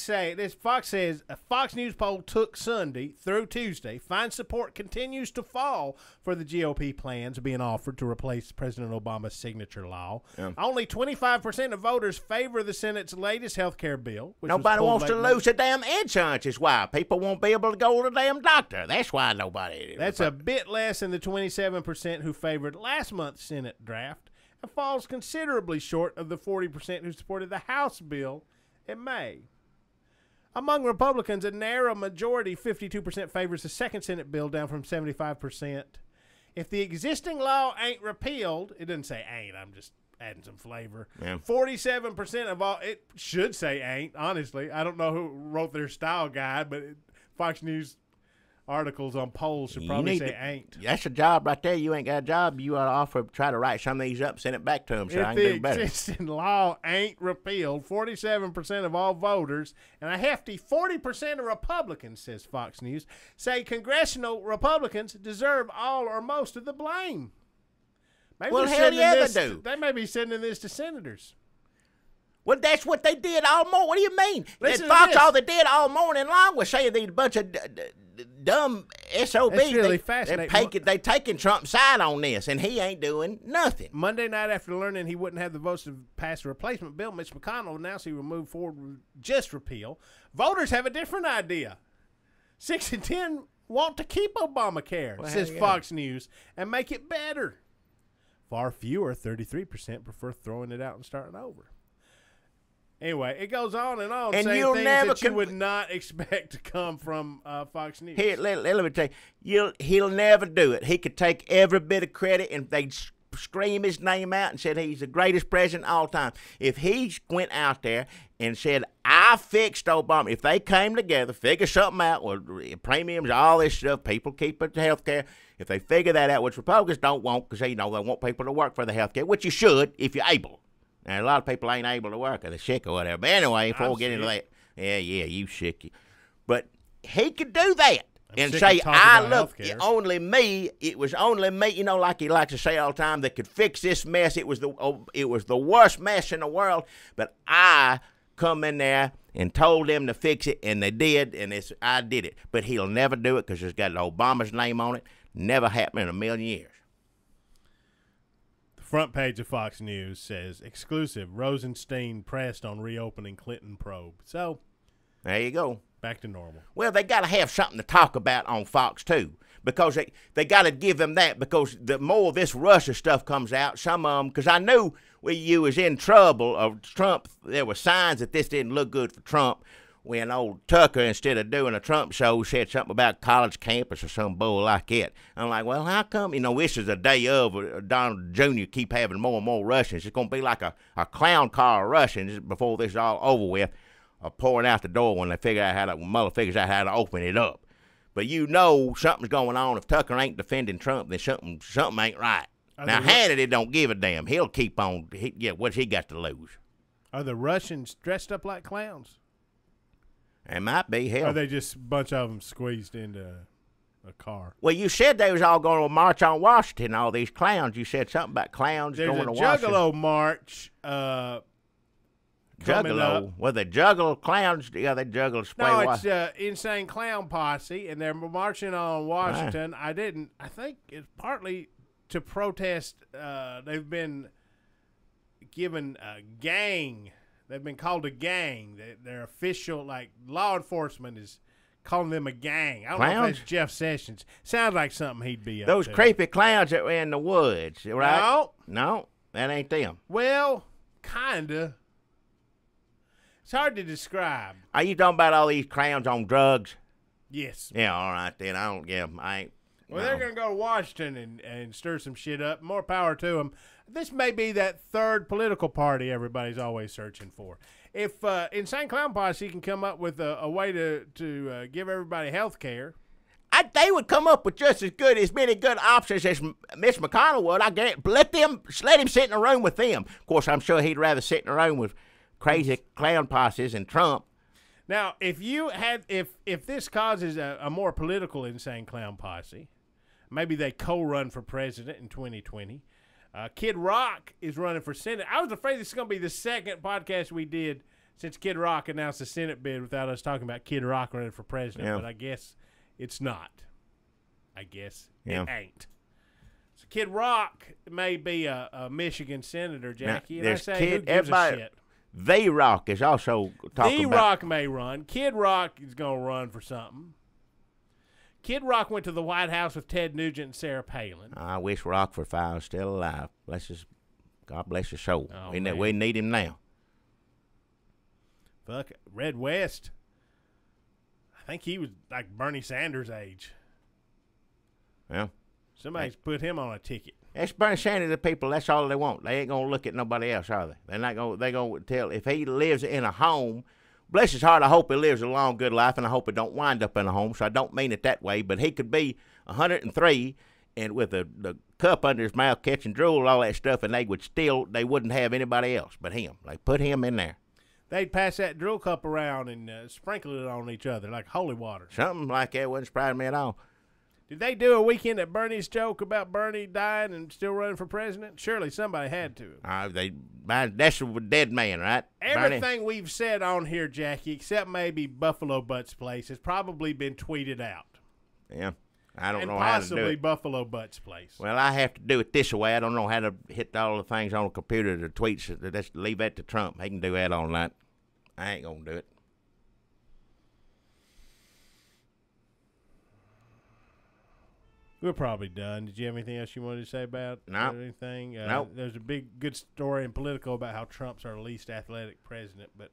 Fox says a Fox News poll took Sunday through Tuesday finds support continues to fall for the GOP plans being offered to replace President Obama's signature law. Yeah. Only 25% of voters favor the Senate's latest health care bill. Nobody wants to lose their damn insurance. Is why people won't be able to go to the damn doctor. That's why nobody. That's a bit less than the 27% who favored last month's Senate draft. It falls considerably short of the 40% who supported the House bill in May. Among Republicans, a narrow majority, 52%, favors the second Senate bill, down from 75%. If the existing law ain't repealed, it doesn't say ain't, I'm just adding some flavor. Yeah. 47% of all, it should say ain't, honestly. I don't know who wrote their style guide, but Fox News articles on polls should probably say ain't. That's a job right there. You ain't got a job. You ought to try to write some of these up, send it back to them so I can do better. If the existing law ain't repealed, 47% of all voters and a hefty 40% of Republicans, says Fox News, say congressional Republicans deserve all or most of the blame. Maybe well, hell yeah, they do. They may be sending this to senators. Well, that's what they did all morning. What do you mean? Fox, all they did all morning long was saying these bunch of dumb SOBs. That's really fascinating. They taking Trump's side on this, and he ain't doing nothing. Monday night, after learning he wouldn't have the votes to pass a replacement bill, Mitch McConnell announced he would move forward with just repeal. Voters have a different idea. 6 in 10 want to keep Obamacare, says Fox News, and make it better. Far fewer, 33%, prefer throwing it out and starting over. Anyway, it goes on and on, saying things that you would not expect to come from Fox News. Here, let me tell you, he'll never do it. He could take every bit of credit, and they'd scream his name out and said he's the greatest president of all time. If he went out there and said, I fixed Obama, if they came together, figure something out, with premiums, all this stuff, people keep it to health care, if they figure that out, which Republicans don't want, because they want people to work for the health care, which you should if you're able. Now, a lot of people ain't able to work or they're sick or whatever. But anyway, before we get into that, yeah, you sick. But he could do that. and sick say, of talking I about look, healthcare. only me, it was only me, you know, like he likes to say all the time, that could fix this mess. It was the worst mess in the world, but I come in there and told them to fix it, and they did, and I did it. But he'll never do it because it's got Obama's name on it. Never happened in a million years. The front page of Fox News says, exclusive, Rosenstein pressed on reopening Clinton probe. So, there you go. back to normal. Well, they got to have something to talk about on Fox, too, because they got to give them that, because the more this Russia stuff comes out, some of them, because I knew you was in trouble of Trump. There were signs that this didn't look good for Trump when old Tucker, instead of doing a Trump show, said something about college campus or some bull like that. I'm like, well, how come? You know, this is a day of Donald Jr. keep having more and more Russians. It's going to be like a clown car of Russians before this is all over with, pouring out the door when they figure out Mueller figures out how to open it up. But you know something's going on. If Tucker ain't defending Trump, then something ain't right. Now, Hannity don't give a damn. He'll keep on. What's he got to lose? Are the Russians dressed up like clowns? It might be. Hell. Or are they just a bunch of them squeezed into a car? Well, you said they was all going to march on Washington, all these clowns. You said something about clowns There's going a to Washington. Juggalo march coming up. Juggalo? Well, they juggle clowns. Yeah, they juggle spray No, water. it's Insane Clown Posse, and they're marching on Washington. I think it's partly to protest. They've been given a gang. They've been called a gang. Their official, like, law enforcement is calling them a gang. I don't know if that's Jeff Sessions. Sounds like something he'd be up to. Those creepy clowns that were in the woods, right? No, that ain't them. Well, kinda. It's hard to describe. Are you talking about all these clowns on drugs? Yes. Yeah, all right then. I ain't. Well, they're going to go to Washington and stir some shit up. More power to them. This may be that third political party everybody's always searching for. If Insane Clown Posse can come up with a way to give everybody health care. They would come up with just as many good options as Mitch McConnell would. I guess. Let him sit in a room with them. Of course, I'm sure he'd rather sit in a room with crazy clown posses and Trump. Now, if this causes a more political Insane Clown Posse, maybe they co-run for president in 2020. Kid Rock is running for Senate. I was afraid this is going to be the second podcast we did since Kid Rock announced the Senate bid without us talking about Kid Rock running for president, but I guess it's not. I guess it ain't. So Kid Rock may be a Michigan senator, Jackie. Now, and I say, who gives a shit? The Rock is also talking about. The Rock may run. Kid Rock is going to run for something. Kid Rock went to the White House with Ted Nugent and Sarah Palin. I wish Rockford File was still alive. God bless his soul. Oh, We need him now. Fuck it. Red West. I think he was like Bernie Sanders' age. Yeah. Somebody's put him on a ticket. That's Bernie Sanders, the people. That's all they want. They ain't gonna look at nobody else, are they? They're not gonna. They gonna tell if he lives in a home. Bless his heart. I hope he lives a long, good life, and I hope he don't wind up in a home. So I don't mean it that way, but he could be 103 and with the cup under his mouth, catching drool, all that stuff, and they wouldn't have anybody else but him. They put him in there. They'd pass that drill cup around and sprinkle it on each other like holy water. Something like that wouldn't surprise me at all. Did they do a Weekend at Bernie's joke about Bernie dying and still running for president? Surely somebody had to. That's a dead man, right? Everything Bernie? we've said on here, Jackie, except maybe Buffalo Butt's place, has probably been tweeted out. Yeah. I don't and know how to do possibly it. Buffalo Butt's place. Well, I have to do it this way. I don't know how to hit all the things on the computer, the tweets. Let's leave that to Trump. He can do that all night. I ain't going to do it. We're probably done. Did you have anything else you wanted to say about anything? Nope. There's a big, good story in Politico about how Trump's our least athletic president. But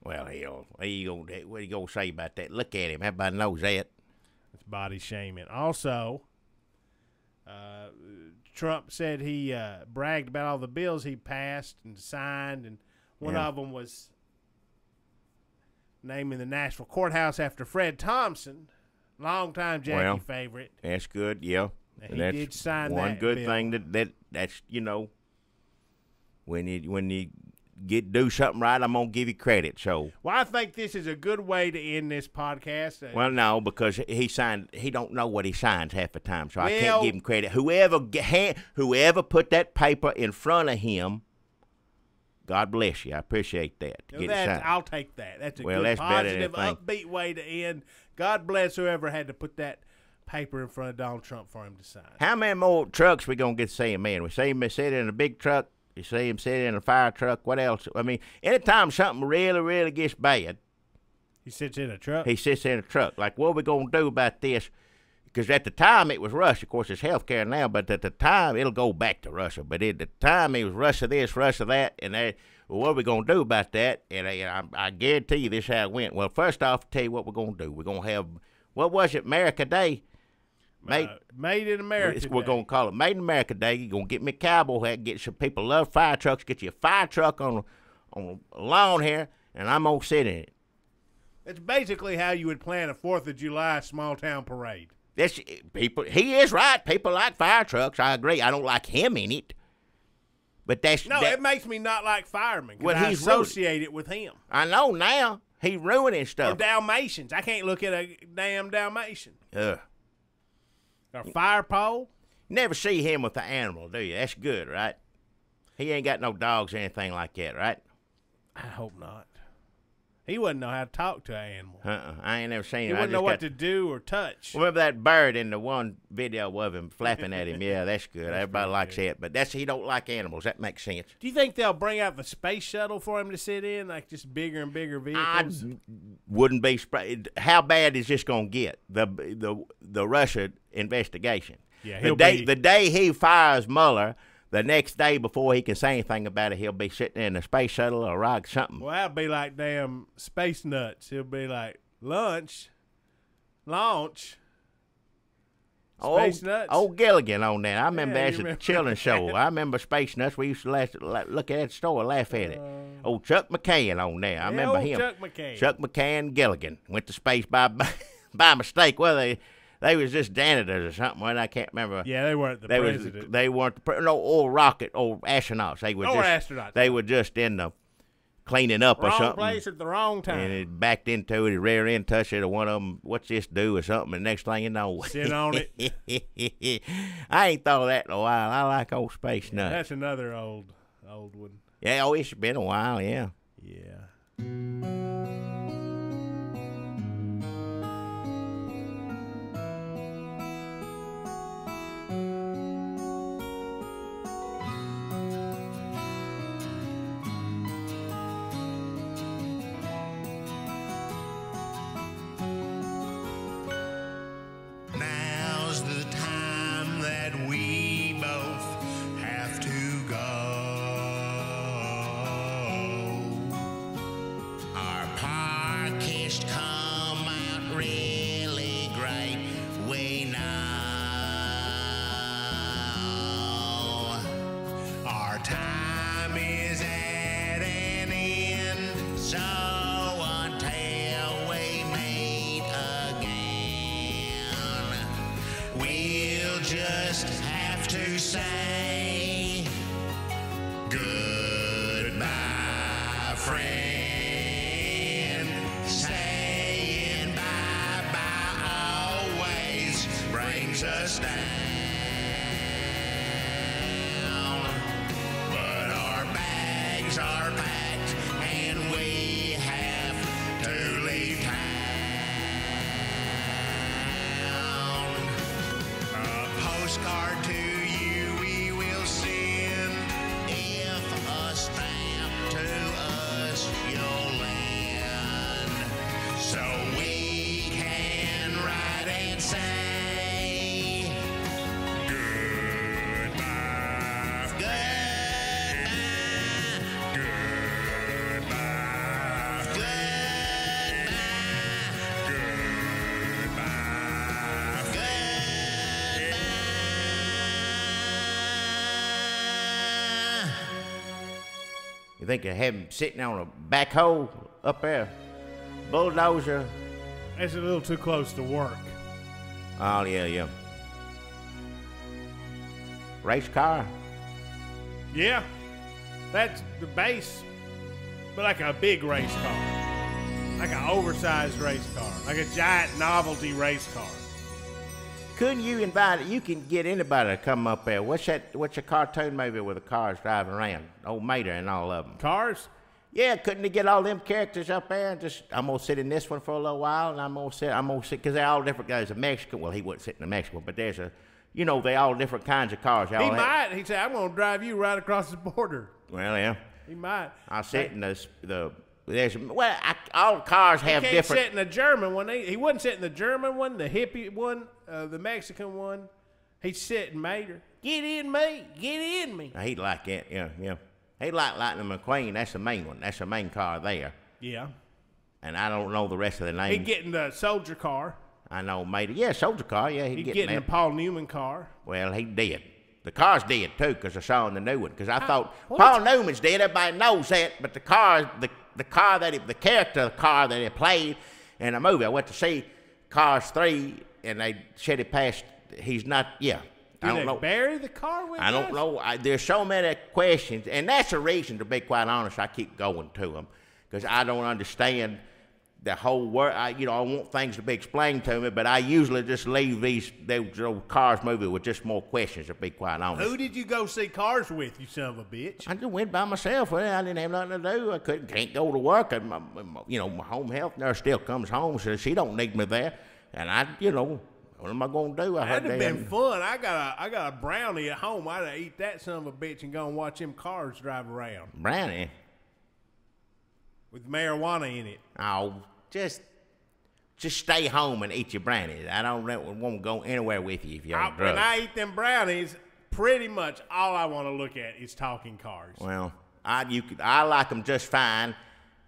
well, hell, what are you going to say about that? Look at him. Everybody knows that. It's body shaming. Also, Trump said he bragged about all the bills he passed and signed, and one of them was naming the Nashville courthouse after Fred Thompson. Longtime Jackie favorite. That's good, yeah. And he did sign that one good bill. thing that's when you do something right, I'm gonna give you credit. So, Well, I think this is a good way to end this podcast. well, no, because he don't know what he signs half the time, so I Well- can't give him credit. Whoever put that paper in front of him, God bless you. I appreciate that. To Now get it signed. I'll take that. That's a Well, good, that's better than positive, anything. upbeat way to end. God bless whoever had to put that paper in front of Donald Trump for him to sign. How many more trucks we gonna get to see him in? We see him sit in a big truck. You see him sit in a fire truck. What else? I mean, anytime something really, really gets bad, He sits in a truck. he sits in a truck. Like, what are we gonna do about this? Because at the time it was Russia. Of course, it's healthcare now, but at the time it'll go back to Russia. But at the time it was Russia this, Russia that, and well, what are we gonna do about that? And I guarantee you this is how it went. Well, first off, I'll tell you what we're gonna do. We're gonna have, what was it, America Day? Made in America. We're going to call it Made in America Day. You're going to get me a cowboy hat, get some people love fire trucks, get you a fire truck on a lawn here, and I'm going to sit in it. It's basically how you would plan a 4th of July small town parade. He is right. People like fire trucks. I agree. I don't like him in it. But It makes me not like firemen because I associate it with him. I know now. He's ruining Or stuff. Dalmatians. I can't look at a damn Dalmatian. Ugh. Or fire pole. Never see him with an animal, do you? That's good, right? He ain't got no dogs or anything like that, right? I hope not. He wouldn't know how to talk to an animal. I ain't never seen He him. wouldn't know what to do or touch. Remember that bird in the one video of him flapping at him? Yeah, that's good. Everybody likes that. But he don't like animals. That makes sense. Do you think they'll bring out the space shuttle for him to sit in, like just bigger and bigger vehicles? I wouldn't be. How bad is this gonna get? The Russia investigation. Yeah, the day he fires Mueller, the next day before he can say anything about it, he'll be sitting in a space shuttle or rock something. Well, that'd be like damn space nuts. He'll be like launch. Space Nuts. Old Gilligan on that. I remember Yeah, as you a remember children's show. I remember Space Nuts. We used to look at that store and laugh at it. Old Chuck McCann on there. I remember old him. Chuck McCann. Chuck McCann Gilligan went to space by mistake. Well, they was just janitors or something. Well, I can't remember. Yeah, they weren't the president. They weren't or rocket or astronauts. They were astronauts. They were just in the cleaning up or Wrong something. place at the wrong time. And it backed into it, rear end touched it, or one of them, what's this do, or something, and next thing you know. Sit on it. I ain't thought of that in a while. I like old Space Nuts. That's another old one. Yeah, it's been a while, yeah. Yeah. Now's the time that we both have to go. Our podcast come out really great, we know. Our time is at an end, so until we meet again, we'll just have to say goodbye, friend. Saying bye-bye always brings us down. But our bags are packed and we have to leave town. A postcard to you we will send if a stamp to us you'll lend, so we can write and say goodbye, goodbye, goodbye, goodbye, goodbye. You think of him sitting on a backhoe up there, bulldozer? That's a little too close to work. Oh, yeah. Race car? Yeah. That's the base But like a big race car. Like an oversized race car. Like a giant novelty race car. Couldn't you invite? You can get anybody to come up there. What's a cartoon movie where the cars driving around? Old Mater and all of them. Cars? Yeah, couldn't they get all them characters up there? And just I'm gonna sit in this one for a little while, and I'm gonna sit because they're all different guys. A Mexican, well, he wouldn't sit in the Mexican, but there's a, they all different kinds of cars. He might. He said, "I'm gonna drive you right across the border." Well, yeah. He might. I'll sit in all cars have He can't different. sit in the German one. He wouldn't sit in the German one, the hippie one, the Mexican one. He'd sit in Mater. Get in me. Get in me. He'd like that, yeah. He'd like Lightning McQueen. That's the main one. That's the main car there. Yeah. And I don't know the rest of the names. He'd get in the soldier car. I know, Mater. Yeah, soldier car. Yeah, he'd get in the Paul Newman car. Well, he did. The car's dead too, because I saw in the new one. Because I thought Paul Newman's dead. Everybody knows that. But the character of the car that he played in the movie, I went to see Cars 3, and they said he passed. He's not. Yeah. Did they bury the car with us? I don't know. There's so many questions, and that's the reason, to be quite honest, I keep going to them, because I don't understand the whole world. I want things to be explained to me, but I usually just leave those Cars movie with just more questions, to be quite honest. Who did you go see Cars with, you son of a bitch? I just went by myself. Well, I didn't have nothing to do. I can't go to work, and my home health nurse still comes home, so she don't need me there, and what am I gonna do? That'd have been fun. I got a brownie at home. I'd have eat that son of a bitch and go and watch them cars drive around. Brownie? With marijuana in it. Oh, just stay home and eat your brownies. I don't want to go anywhere with you if you're on drugs. When I eat them brownies, pretty much all I want to look at is talking cars. Well, I like them just fine.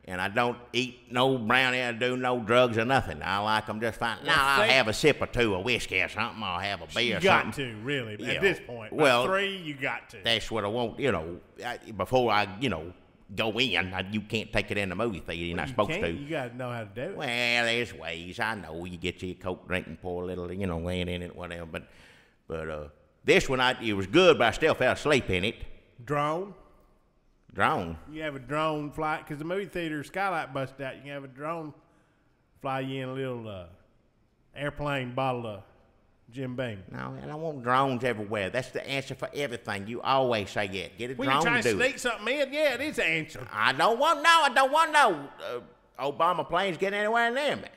And I don't eat no brownie, I do no drugs or nothing. I like them just fine. Now, I'll have a sip or two of whiskey or something. I'll have a beer or something. You got to, really, at this point. Well, 3, you got to. That's what I want, before I, go in. You can't take it in the movie theater. You're not supposed to. You got to know how to do it. Well, there's ways. I know. You get you a Coke drink and pour a little, land in it, whatever. But this one, it was good, but I still fell asleep in it. Drone? You have a drone fly, because the movie theater skylight busted out. You can have a drone fly you in a little airplane bottle of Jim Beam. No, and I want drones everywhere. That's the answer for everything. You always say, yeah, get a drone to do it. When you try to sneak something in, yeah, it is the answer. I don't want no. Obama planes getting anywhere near me.